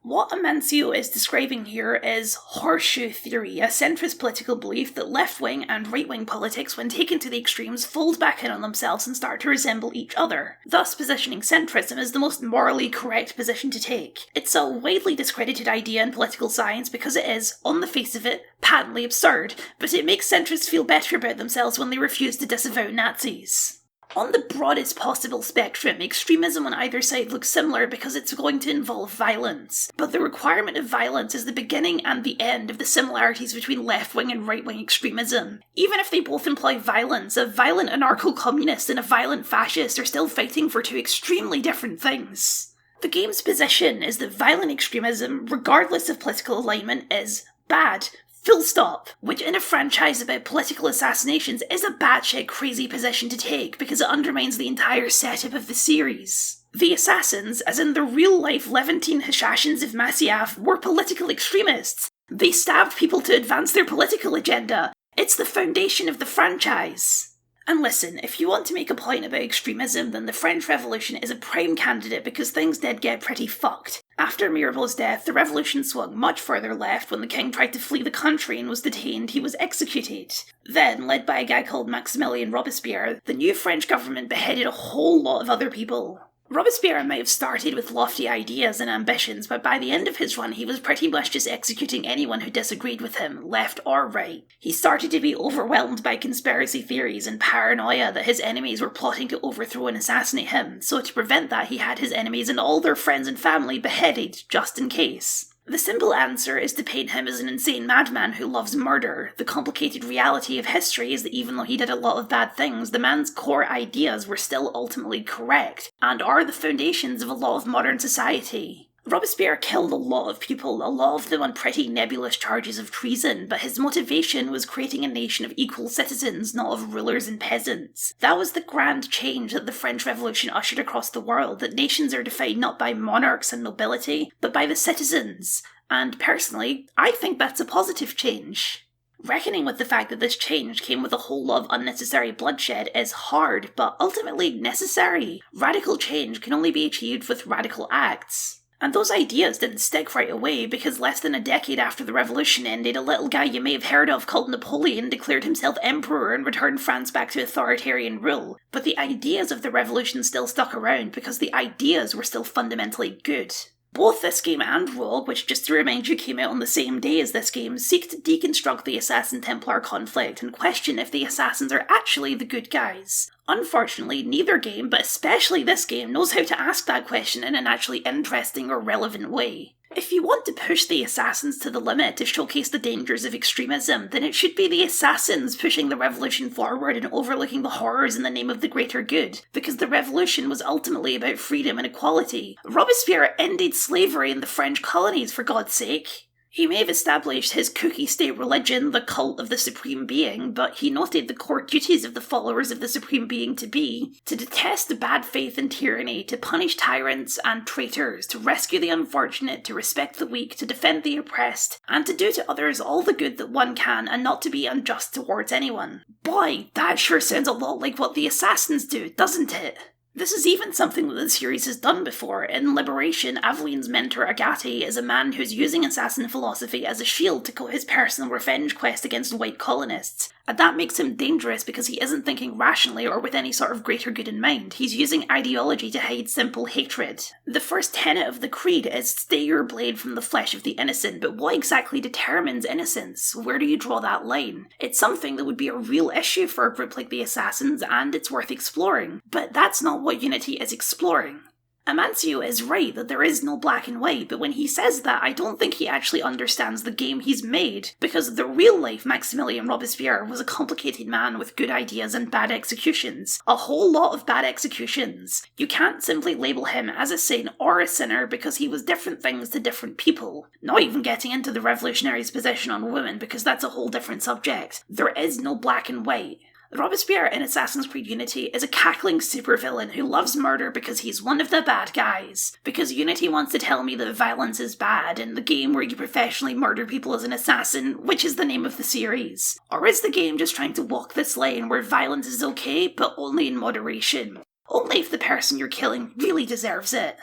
What Amancio is describing here is horseshoe theory, a centrist political belief that left-wing and right-wing politics, when taken to the extremes, fold back in on themselves and start to resemble each other, thus positioning centrism as the most morally correct position to take. It's a widely discredited idea in political science because it is, on the face of it, patently absurd, but it makes centrists feel better about themselves when they refuse to disavow Nazis. On the broadest possible spectrum, extremism on either side looks similar because it's going to involve violence. But the requirement of violence is the beginning and the end of the similarities between left-wing and right-wing extremism. Even if they both imply violence, a violent anarcho-communist and a violent fascist are still fighting for two extremely different things. The game's position is that violent extremism, regardless of political alignment, is bad. Full stop. Which in a franchise about political assassinations is a batshit crazy position to take because it undermines the entire setup of the series. The Assassins, as in the real-life Levantine Hashashins of Masyaf, were political extremists. They stabbed people to advance their political agenda. It's the foundation of the franchise. And listen, if you want to make a point about extremism, then the French Revolution is a prime candidate because things did get pretty fucked. After Mirabeau's death, the revolution swung much further left when the king tried to flee the country and was detained. He was executed. Then, led by a guy called Maximilien Robespierre, the new French government beheaded a whole lot of other people. Robespierre might have started with lofty ideas and ambitions, but by the end of his run he was pretty much just executing anyone who disagreed with him, left or right. He started to be overwhelmed by conspiracy theories and paranoia that his enemies were plotting to overthrow and assassinate him, so to prevent that he had his enemies and all their friends and family beheaded just in case. The simple answer is to paint him as an insane madman who loves murder. The complicated reality of history is that even though he did a lot of bad things, the man's core ideas were still ultimately correct, and are the foundations of a lot of modern society. Robespierre killed a lot of people, a lot of them on pretty nebulous charges of treason, but his motivation was creating a nation of equal citizens, not of rulers and peasants. That was the grand change that the French Revolution ushered across the world, that nations are defined not by monarchs and nobility, but by the citizens. And personally, I think that's a positive change. Reckoning with the fact that this change came with a whole lot of unnecessary bloodshed is hard, but ultimately necessary. Radical change can only be achieved with radical acts. And those ideas didn't stick right away, because less than a decade after the revolution ended, a little guy you may have heard of called Napoleon declared himself emperor and returned France back to authoritarian rule. But the ideas of the revolution still stuck around because the ideas were still fundamentally good. Both this game and Rogue, which just to remind you came out on the same day as this game, seek to deconstruct the Assassin-Templar conflict and question if the Assassins are actually the good guys. Unfortunately, neither game, but especially this game, knows how to ask that question in an actually interesting or relevant way. If you want to push the Assassins to the limit to showcase the dangers of extremism, then it should be the Assassins pushing the revolution forward and overlooking the horrors in the name of the greater good, because the revolution was ultimately about freedom and equality. Robespierre ended slavery in the French colonies, for God's sake. He may have established his cookie state religion, the cult of the Supreme Being, but he noted the core duties of the followers of the Supreme Being to be to detest bad faith and tyranny, to punish tyrants and traitors, to rescue the unfortunate, to respect the weak, to defend the oppressed, and to do to others all the good that one can and not to be unjust towards anyone. Boy, that sure sounds a lot like what the Assassins do, doesn't it? This is even something that the series has done before. In Liberation, Aveline's mentor Agate is a man who's using assassin philosophy as a shield to go his personal revenge quest against white colonists. And that makes him dangerous because he isn't thinking rationally or with any sort of greater good in mind. He's using ideology to hide simple hatred. The first tenet of the creed is stay your blade from the flesh of the innocent, but what exactly determines innocence? Where do you draw that line? It's something that would be a real issue for a group like the Assassins, and it's worth exploring. But that's not what Unity is exploring. Amancio is right that there is no black and white, but when he says that, I don't think he actually understands the game he's made, because the real-life Maximilien Robespierre was a complicated man with good ideas and bad executions. A whole lot of bad executions. You can't simply label him as a saint or a sinner because he was different things to different people. Not even getting into the revolutionaries' position on women, because that's a whole different subject. There is no black and white. Robespierre in Assassin's Creed Unity is a cackling supervillain who loves murder because he's one of the bad guys. Because Unity wants to tell me that violence is bad in the game where you professionally murder people as an assassin, which is the name of the series. Or is the game just trying to walk this line where violence is okay, but only in moderation? Only if the person you're killing really deserves it.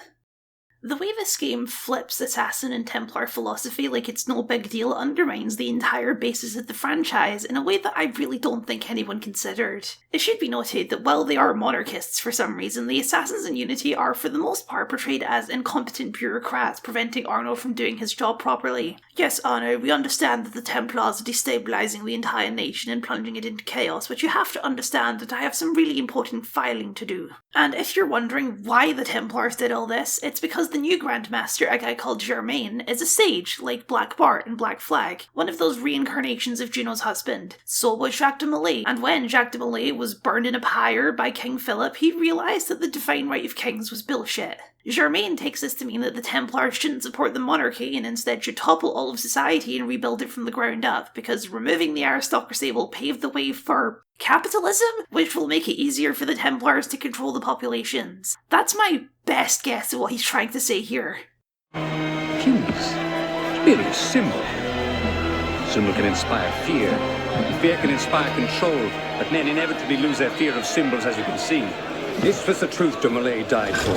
The way this game flips Assassin and Templar philosophy like it's no big deal undermines the entire basis of the franchise in a way that I really don't think anyone considered. It should be noted that while they are monarchists for some reason, the Assassins in Unity are for the most part portrayed as incompetent bureaucrats preventing Arno from doing his job properly. Yes, Arno, we understand that the Templars are destabilising the entire nation and plunging it into chaos, but you have to understand that I have some really important filing to do. And if you're wondering why the Templars did all this, it's because the new Grandmaster, a guy called Germain, is a sage, like Black Bart and Black Flag, one of those reincarnations of Juno's husband. So was Jacques de Molay, and when Jacques de Molay was burned in a pyre by King Philip, he realised that the divine right of kings was bullshit. Germain takes this to mean that the Templars shouldn't support the monarchy and instead should topple all of society and rebuild it from the ground up, because removing the aristocracy will pave the way for capitalism, which will make it easier for the Templars to control the populations. That's my best guess at what he's trying to say here. Kings. Really a symbol. Symbol can inspire fear. And fear can inspire control, but men inevitably lose their fear of symbols, as you can see. This was the truth de Molay died for.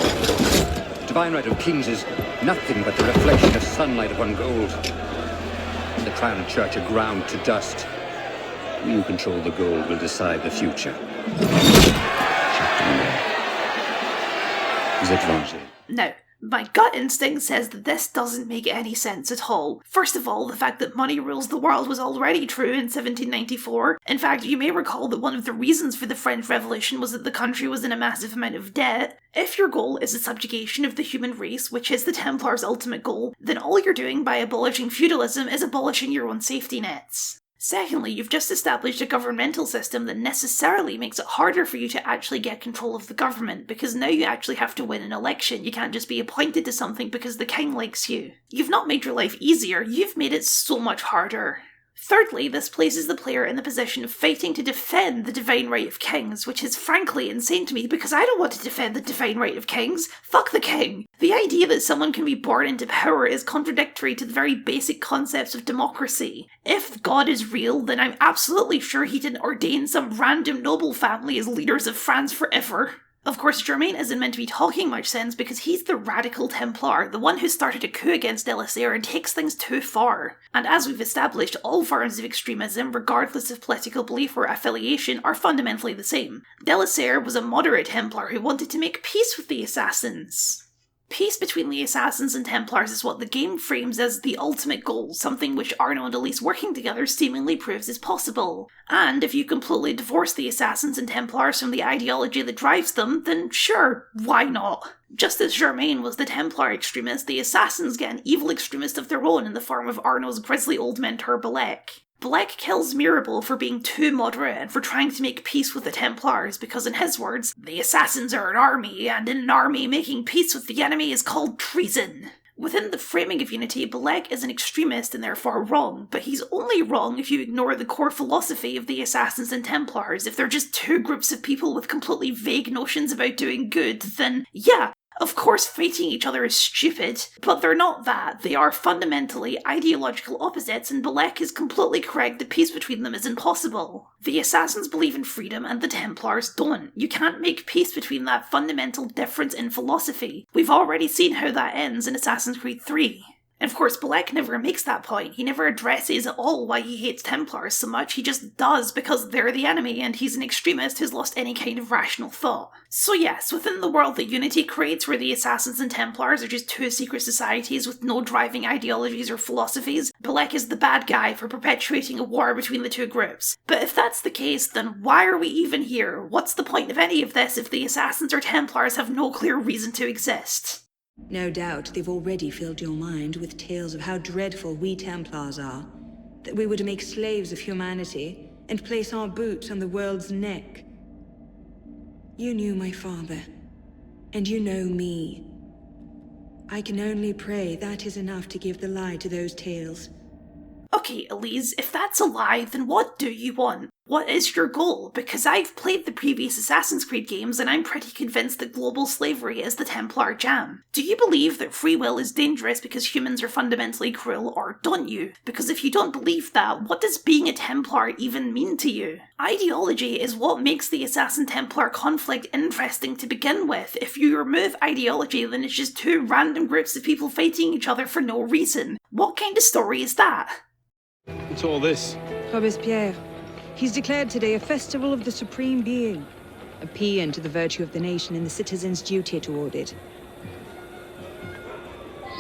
The divine right of kings is nothing but the reflection of sunlight upon gold. The crown and church are ground to dust. We who control the gold will decide the future. Now, My gut instinct says that this doesn't make any sense at all. First of all, the fact that money rules the world was already true in 1794. In fact, you may recall that one of the reasons for the French Revolution was that the country was in a massive amount of debt. If your goal is the subjugation of the human race, which is the Templars' ultimate goal, then all you're doing by abolishing feudalism is abolishing your own safety nets. Secondly, you've just established a governmental system that necessarily makes it harder for you to actually get control of the government, because now you actually have to win an election. You can't just be appointed to something because the king likes you. You've not made your life easier, you've made it so much harder. Thirdly, this places the player in the position of fighting to defend the divine right of kings, which is frankly insane to me because I don't want to defend the divine right of kings. Fuck the king! The idea that someone can be born into power is contradictory to the very basic concepts of democracy. If God is real, then I'm absolutely sure he didn't ordain some random noble family as leaders of France forever. Of course, Germain isn't meant to be talking much sense because he's the radical Templar, the one who started a coup against Delasare and takes things too far. And as we've established, all forms of extremism, regardless of political belief or affiliation, are fundamentally the same. Delasare was a moderate Templar who wanted to make peace with the Assassins. Peace between the Assassins and Templars is what the game frames as the ultimate goal, something which Arno and Elise working together seemingly proves is possible. And if you completely divorce the Assassins and Templars from the ideology that drives them, then sure, why not? Just as Germain was the Templar extremist, the Assassins get an evil extremist of their own in the form of Arno's grisly old mentor Belek. Belek kills Mirabel for being too moderate and for trying to make peace with the Templars because, in his words, the Assassins are an army, and in an army making peace with the enemy is called treason. Within the framing of Unity, Belek is an extremist and therefore wrong, but he's only wrong if you ignore the core philosophy of the Assassins and Templars. If they're just two groups of people with completely vague notions about doing good, then yeah, of course fighting each other is stupid, but they're not that. They are fundamentally ideological opposites, and Belek is completely correct that peace between them is impossible. The Assassins believe in freedom and the Templars don't. You can't make peace between that fundamental difference in philosophy. We've already seen how that ends in Assassin's Creed 3. And of course, Belek never makes that point. He never addresses at all why he hates Templars so much. He just does because they're the enemy and he's an extremist who's lost any kind of rational thought. So yes, within the world that Unity creates, where the Assassins and Templars are just two secret societies with no driving ideologies or philosophies, Belek is the bad guy for perpetuating a war between the two groups. But if that's the case, then why are we even here? What's the point of any of this if the Assassins or Templars have no clear reason to exist? No doubt they've already filled your mind with tales of how dreadful we Templars are, that we would make slaves of humanity and place our boots on the world's neck. You knew my father, and you know me. I can only pray that is enough to give the lie to those tales. Okay, Elise, if that's a lie, then what do you want? What is your goal? Because I've played the previous Assassin's Creed games and I'm pretty convinced that global slavery is the Templar jam. Do you believe that free will is dangerous because humans are fundamentally cruel, or don't you? Because if you don't believe that, what does being a Templar even mean to you? Ideology is what makes the Assassin-Templar conflict interesting to begin with. If you remove ideology, then it's just two random groups of people fighting each other for no reason. What kind of story is that? What's all this? Robespierre. He's declared today a festival of the Supreme Being, a paean to the virtue of the nation and the citizens' duty toward it.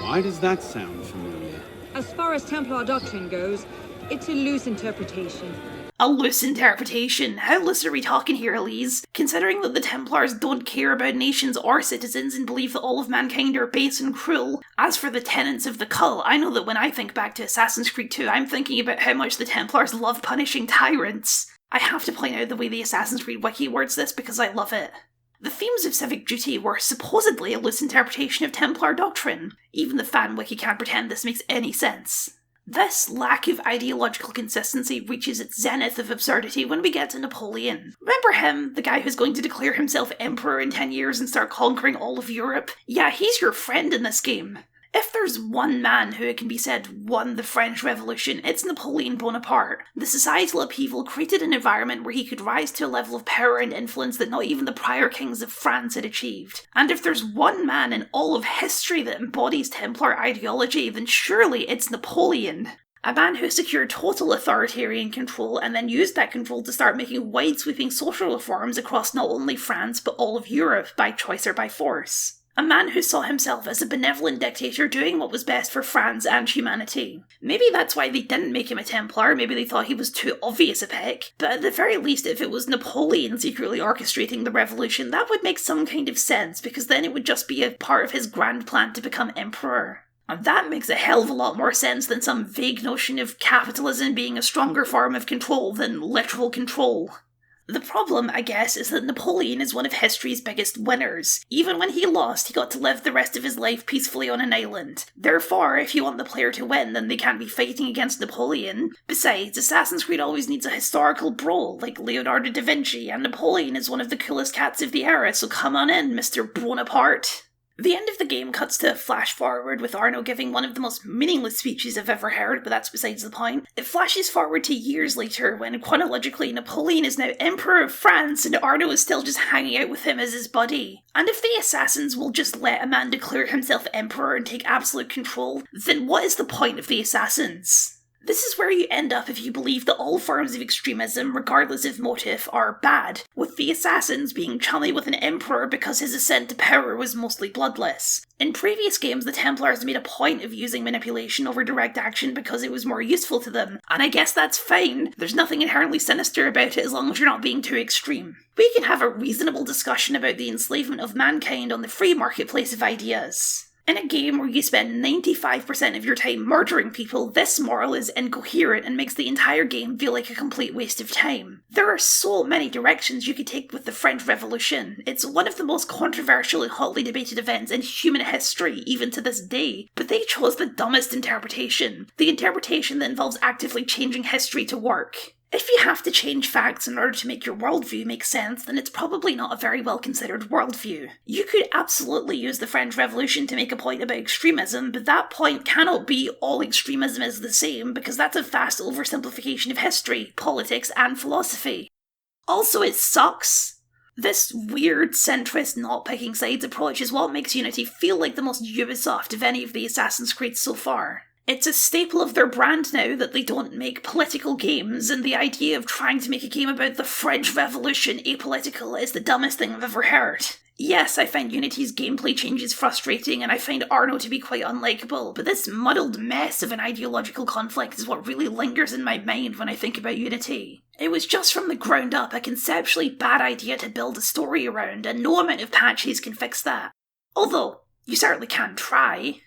Why does that sound familiar? As far as Templar doctrine goes, it's a loose interpretation. A loose interpretation? How loose are we talking here, Elise? Considering that the Templars don't care about nations or citizens and believe that all of mankind are base and cruel. As for the tenets of the cult, I know that when I think back to Assassin's Creed 2, I'm thinking about how much the Templars love punishing tyrants. I have to point out the way the Assassin's Creed wiki words this because I love it. The themes of civic duty were supposedly a loose interpretation of Templar doctrine. Even the fan wiki can't pretend this makes any sense. This lack of ideological consistency reaches its zenith of absurdity when we get to Napoleon. Remember him, the guy who's going to declare himself emperor in 10 years and start conquering all of Europe? Yeah, he's your friend in this game. If there's one man who it can be said won the French Revolution, it's Napoleon Bonaparte. The societal upheaval created an environment where he could rise to a level of power and influence that not even the prior kings of France had achieved. And if there's one man in all of history that embodies Templar ideology, then surely it's Napoleon. A man who secured total authoritarian control and then used that control to start making wide-sweeping social reforms across not only France but all of Europe by choice or by force. A man who saw himself as a benevolent dictator doing what was best for France and humanity. Maybe that's why they didn't make him a Templar, maybe they thought he was too obvious a pick, but at the very least if it was Napoleon secretly orchestrating the revolution, that would make some kind of sense, because then it would just be a part of his grand plan to become emperor. And that makes a hell of a lot more sense than some vague notion of capitalism being a stronger form of control than literal control. The problem, I guess, is that Napoleon is one of history's biggest winners. Even when he lost, he got to live the rest of his life peacefully on an island. Therefore, if you want the player to win, then they can't be fighting against Napoleon. Besides, Assassin's Creed always needs a historical bro, like Leonardo da Vinci, and Napoleon is one of the coolest cats of the era, so come on in, Mr. Bonaparte. The end of the game cuts to a flash forward with Arno giving one of the most meaningless speeches I've ever heard, but that's besides the point. It flashes forward to years later when, chronologically, Napoleon is now Emperor of France and Arno is still just hanging out with him as his buddy. And if the assassins will just let a man declare himself Emperor and take absolute control, then what is the point of the assassins? This is where you end up if you believe that all forms of extremism, regardless of motive, are bad, with the assassins being chummy with an emperor because his ascent to power was mostly bloodless. In previous games, the Templars made a point of using manipulation over direct action because it was more useful to them, and I guess that's fine. There's nothing inherently sinister about it as long as you're not being too extreme. We can have a reasonable discussion about the enslavement of mankind on the free marketplace of ideas. In a game where you spend 95% of your time murdering people, this moral is incoherent and makes the entire game feel like a complete waste of time. There are so many directions you could take with the French Revolution. It's one of the most controversial and hotly debated events in human history, even to this day, but they chose the dumbest interpretation. The interpretation that involves actively changing history to work. If you have to change facts in order to make your worldview make sense, then it's probably not a very well considered worldview. You could absolutely use the French Revolution to make a point about extremism, but that point cannot be all extremism is the same, because that's a vast oversimplification of history, politics, and philosophy. Also, it sucks. This weird, centrist, not picking sides approach is what makes Unity feel like the most Ubisoft of any of the Assassin's Creed so far. It's a staple of their brand now that they don't make political games, and the idea of trying to make a game about the French Revolution apolitical is the dumbest thing I've ever heard. Yes, I find Unity's gameplay changes frustrating, and I find Arno to be quite unlikable, but this muddled mess of an ideological conflict is what really lingers in my mind when I think about Unity. It was just from the ground up a conceptually bad idea to build a story around, and no amount of patches can fix that. Although, you certainly can try.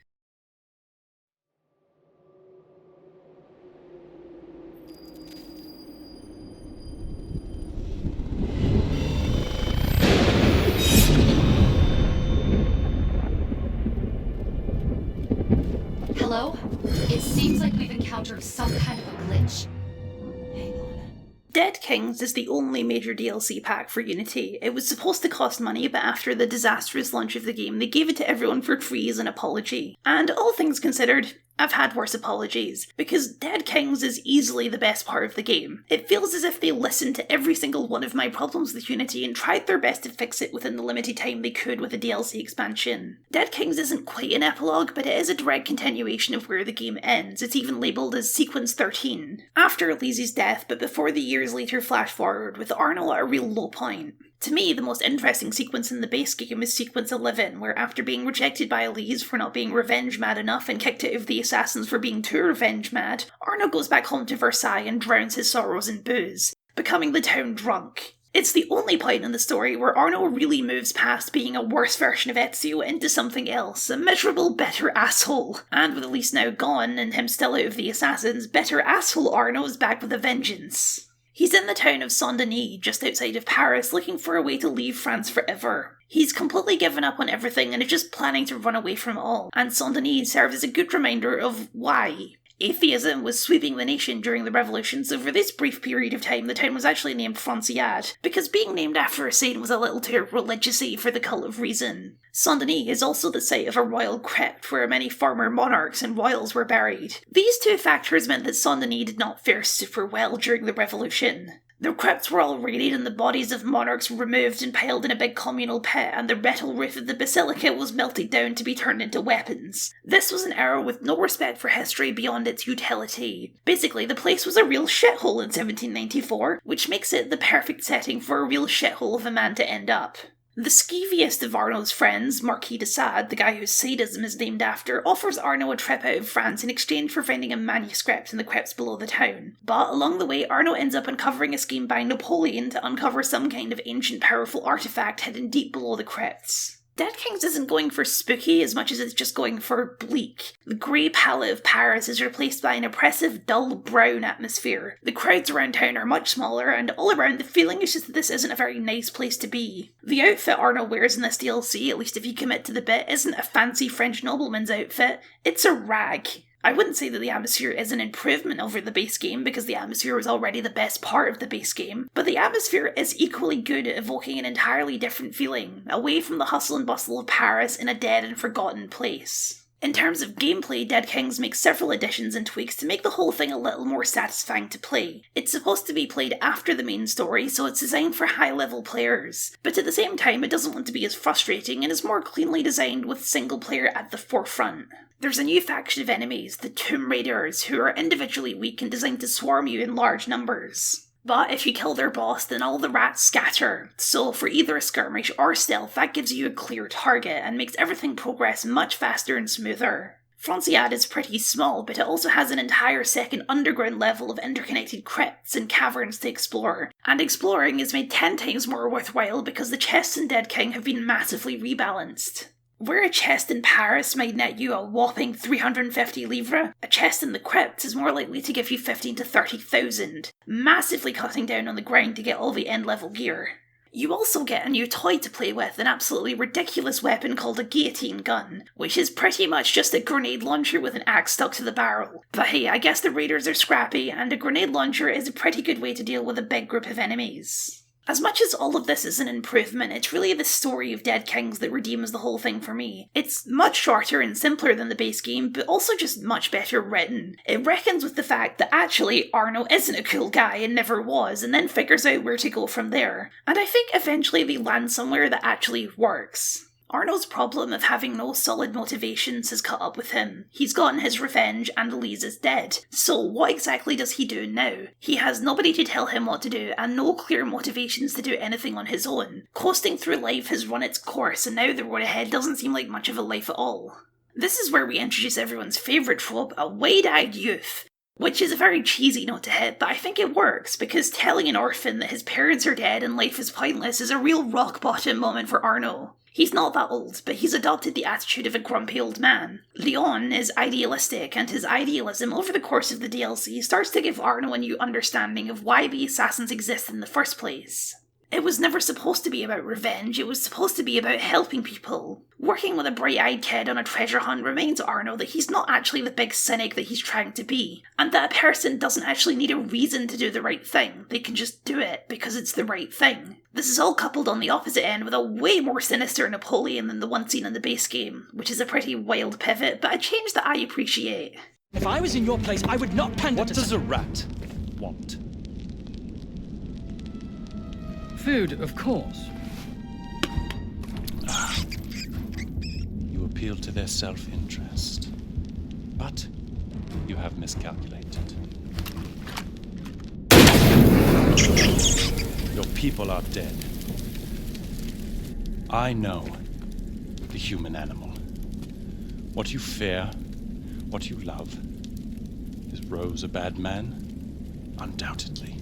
Hello? It seems like we've encountered some kind of a glitch. Hang on. Dead Kings is the only major DLC pack for Unity. It was supposed to cost money, but after the disastrous launch of the game, they gave it to everyone for free as an apology. And all things considered, I've had worse apologies, because Dead Kings is easily the best part of the game. It feels as if they listened to every single one of my problems with Unity and tried their best to fix it within the limited time they could with a DLC expansion. Dead Kings isn't quite an epilogue, but it is a direct continuation of where the game ends. It's even labelled as Sequence 13. After Elise's death, but before the years later flash forward, with Arno at a real low point. To me, the most interesting sequence in the base game is Sequence 11, where after being rejected by Elise for not being revenge mad enough and kicked out of the assassins for being too revenge mad, Arno goes back home to Versailles and drowns his sorrows in booze, becoming the town drunk. It's the only point in the story where Arno really moves past being a worse version of Ezio into something else, a miserable, bitter asshole. And with Elise now gone and him still out of the assassins, bitter asshole Arno's back with a vengeance. He's in the town of Saint-Denis, just outside of Paris, looking for a way to leave France forever. He's completely given up on everything and is just planning to run away from it all, and Saint-Denis serves as a good reminder of why. Atheism was sweeping the nation during the revolution, so for this brief period of time the town was actually named Franciade, because being named after a saint was a little too religious-y for the cult of reason. Saint-Denis is also the site of a royal crypt where many former monarchs and royals were buried. These two factors meant that Saint-Denis did not fare super well during the revolution. The crypts were all raided and the bodies of monarchs were removed and piled in a big communal pit, and the metal roof of the basilica was melted down to be turned into weapons. This was an era with no respect for history beyond its utility. Basically, the place was a real shithole in 1794, which makes it the perfect setting for a real shithole of a man to end up. The skeeviest of Arno's friends, Marquis de Sade, the guy whose sadism is named after, offers Arno a trip out of France in exchange for finding a manuscript in the crypts below the town. But along the way, Arno ends up uncovering a scheme by Napoleon to uncover some kind of ancient powerful artifact hidden deep below the crypts. Dead Kings isn't going for spooky as much as it's just going for bleak. The grey palette of Paris is replaced by an oppressive, dull brown atmosphere. The crowds around town are much smaller, and all around the feeling is just that this isn't a very nice place to be. The outfit Arno wears in this DLC, at least if you commit to the bit, isn't a fancy French nobleman's outfit, it's a rag. I wouldn't say that the atmosphere is an improvement over the base game, because the atmosphere was already the best part of the base game, but the atmosphere is equally good at evoking an entirely different feeling, away from the hustle and bustle of Paris in a dead and forgotten place. In terms of gameplay, Dead Kings makes several additions and tweaks to make the whole thing a little more satisfying to play. It's supposed to be played after the main story, so it's designed for high-level players, but at the same time it doesn't want to be as frustrating and is more cleanly designed with single player at the forefront. There's a new faction of enemies, the Tomb Raiders, who are individually weak and designed to swarm you in large numbers. But if you kill their boss, then all the rats scatter, so for either a skirmish or stealth, that gives you a clear target and makes everything progress much faster and smoother. Franciade is pretty small, but it also has an entire second underground level of interconnected crypts and caverns to explore, and exploring is made 10 times more worthwhile because the chests in Dead King have been massively rebalanced. Where a chest in Paris might net you a whopping 350 livres, a chest in the crypts is more likely to give you 15 to 30,000, massively cutting down on the grind to get all the end-level gear. You also get a new toy to play with, an absolutely ridiculous weapon called a guillotine gun, which is pretty much just a grenade launcher with an axe stuck to the barrel. But hey, I guess the raiders are scrappy, and a grenade launcher is a pretty good way to deal with a big group of enemies. As much as all of this is an improvement, it's really the story of Dead Kings that redeems the whole thing for me. It's much shorter and simpler than the base game, but also just much better written. It reckons with the fact that actually Arno isn't a cool guy and never was, and then figures out where to go from there. And I think eventually they land somewhere that actually works. Arno's problem of having no solid motivations has caught up with him. He's gotten his revenge and Elise is dead. So what exactly does he do now? He has nobody to tell him what to do and no clear motivations to do anything on his own. Coasting through life has run its course and now the road ahead doesn't seem like much of a life at all. This is where we introduce everyone's favourite trope, a wide-eyed youth. Which is a very cheesy note to hit, but I think it works, because telling an orphan that his parents are dead and life is pointless is a real rock-bottom moment for Arno. He's not that old, but he's adopted the attitude of a grumpy old man. Leon is idealistic, and his idealism over the course of the DLC starts to give Arno a new understanding of why the assassins exist in the first place. It was never supposed to be about revenge, it was supposed to be about helping people. Working with a bright-eyed kid on a treasure hunt reminds Arno that he's not actually the big cynic that he's trying to be, and that a person doesn't actually need a reason to do the right thing, they can just do it because it's the right thing. This is all coupled on the opposite end with a way more sinister Napoleon than the one seen in the base game, which is a pretty wild pivot, but a change that I appreciate. If I was in your place, I would not pander to— What does a rat want? Food, of course. You appeal to their self-interest. But you have miscalculated. Your people are dead. I know the human animal. What you fear, what you love. Is Rose a bad man? Undoubtedly.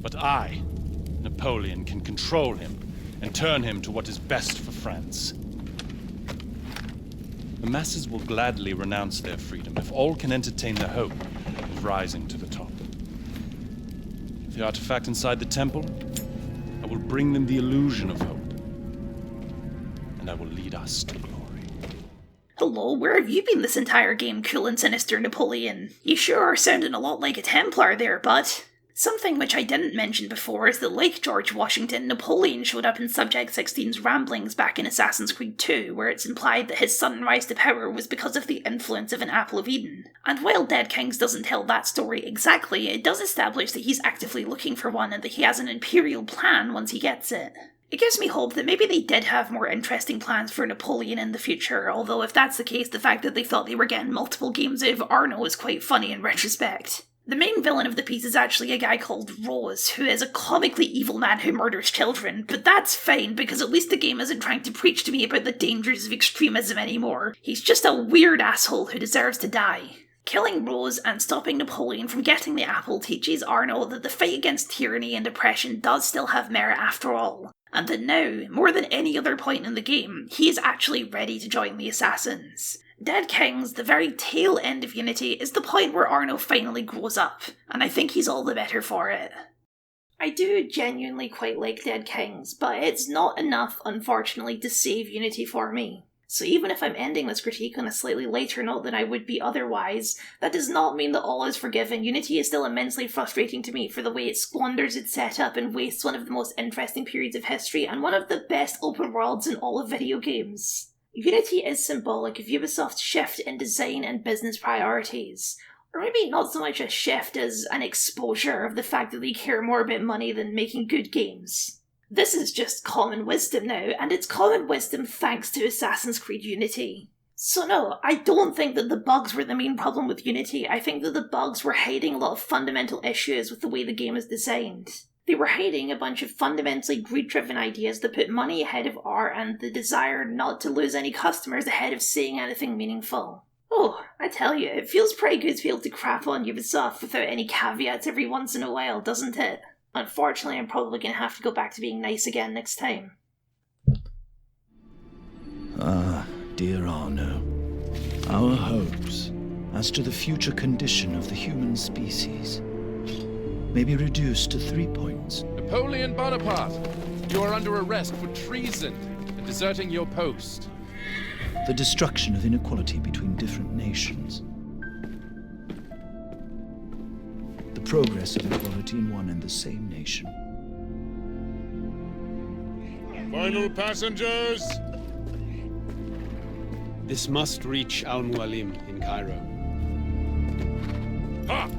But I, Napoleon, can control him and turn him to what is best for France. The masses will gladly renounce their freedom if all can entertain the hope of rising to the top. The artifact inside the temple, I will bring them the illusion of hope, and I will lead us to glory. Hello, where have you been this entire game, cool and sinister Napoleon? You sure are sounding a lot like a Templar there, bud. Something which I didn't mention before is that, like George Washington, Napoleon showed up in Subject 16's ramblings back in Assassin's Creed 2, where it's implied that his sudden rise to power was because of the influence of an Apple of Eden. And while Dead Kings doesn't tell that story exactly, it does establish that he's actively looking for one and that he has an imperial plan once he gets it. It gives me hope that maybe they did have more interesting plans for Napoleon in the future, although if that's the case, the fact that they thought they were getting multiple games out of Arno is quite funny in retrospect. The main villain of the piece is actually a guy called Rose, who is a comically evil man who murders children, but that's fine because at least the game isn't trying to preach to me about the dangers of extremism anymore. He's just a weird asshole who deserves to die. Killing Rose and stopping Napoleon from getting the apple teaches Arno that the fight against tyranny and oppression does still have merit after all, and that now, more than any other point in the game, he is actually ready to join the Assassins. Dead Kings, the very tail end of Unity, is the point where Arno finally grows up, and I think he's all the better for it. I do genuinely quite like Dead Kings, but it's not enough, unfortunately, to save Unity for me. So even if I'm ending this critique on a slightly lighter note than I would be otherwise, that does not mean that all is forgiven. Unity is still immensely frustrating to me for the way it squanders its setup and wastes one of the most interesting periods of history and one of the best open worlds in all of video games. Unity is symbolic of Ubisoft's shift in design and business priorities. Or maybe not so much a shift as an exposure of the fact that they care more about money than making good games. This is just common wisdom now, and it's common wisdom thanks to Assassin's Creed Unity. So no, I don't think that the bugs were the main problem with Unity. I think that the bugs were hiding a lot of fundamental issues with the way the game is designed. They were hiding a bunch of fundamentally greed-driven ideas that put money ahead of art and the desire not to lose any customers ahead of saying anything meaningful. Oh, I tell you, it feels pretty good to be able to crap on Ubisoft without any caveats every once in a while, doesn't it? Unfortunately, I'm probably going to have to go back to being nice again next time. Ah, dear Arno, our hopes as to the future condition of the human species may be reduced to 3 points. Napoleon Bonaparte, you are under arrest for treason and deserting your post. The destruction of inequality between different nations. The progress of equality in one and the same nation. Final passengers! This must reach Al-Mualim in Cairo. Ha!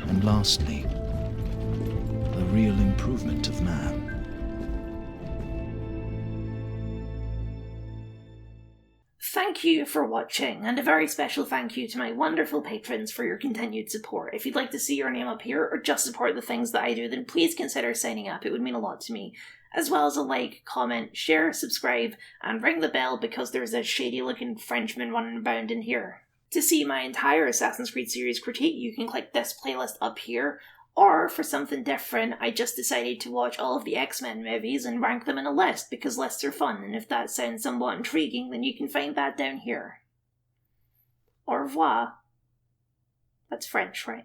And lastly, the real improvement of man. Thank you for watching, and a very special thank you to my wonderful patrons for your continued support. If you'd like to see your name up here, or just support the things that I do, then please consider signing up. It would mean a lot to me. As well as a like, comment, share, subscribe, and ring the bell because there's a shady-looking Frenchman running about in here. To see my entire Assassin's Creed series critique, you can click this playlist up here, or for something different, I just decided to watch all of the X-Men movies and rank them in a list because lists are fun, and if that sounds somewhat intriguing, then you can find that down here. Au revoir. That's French, right?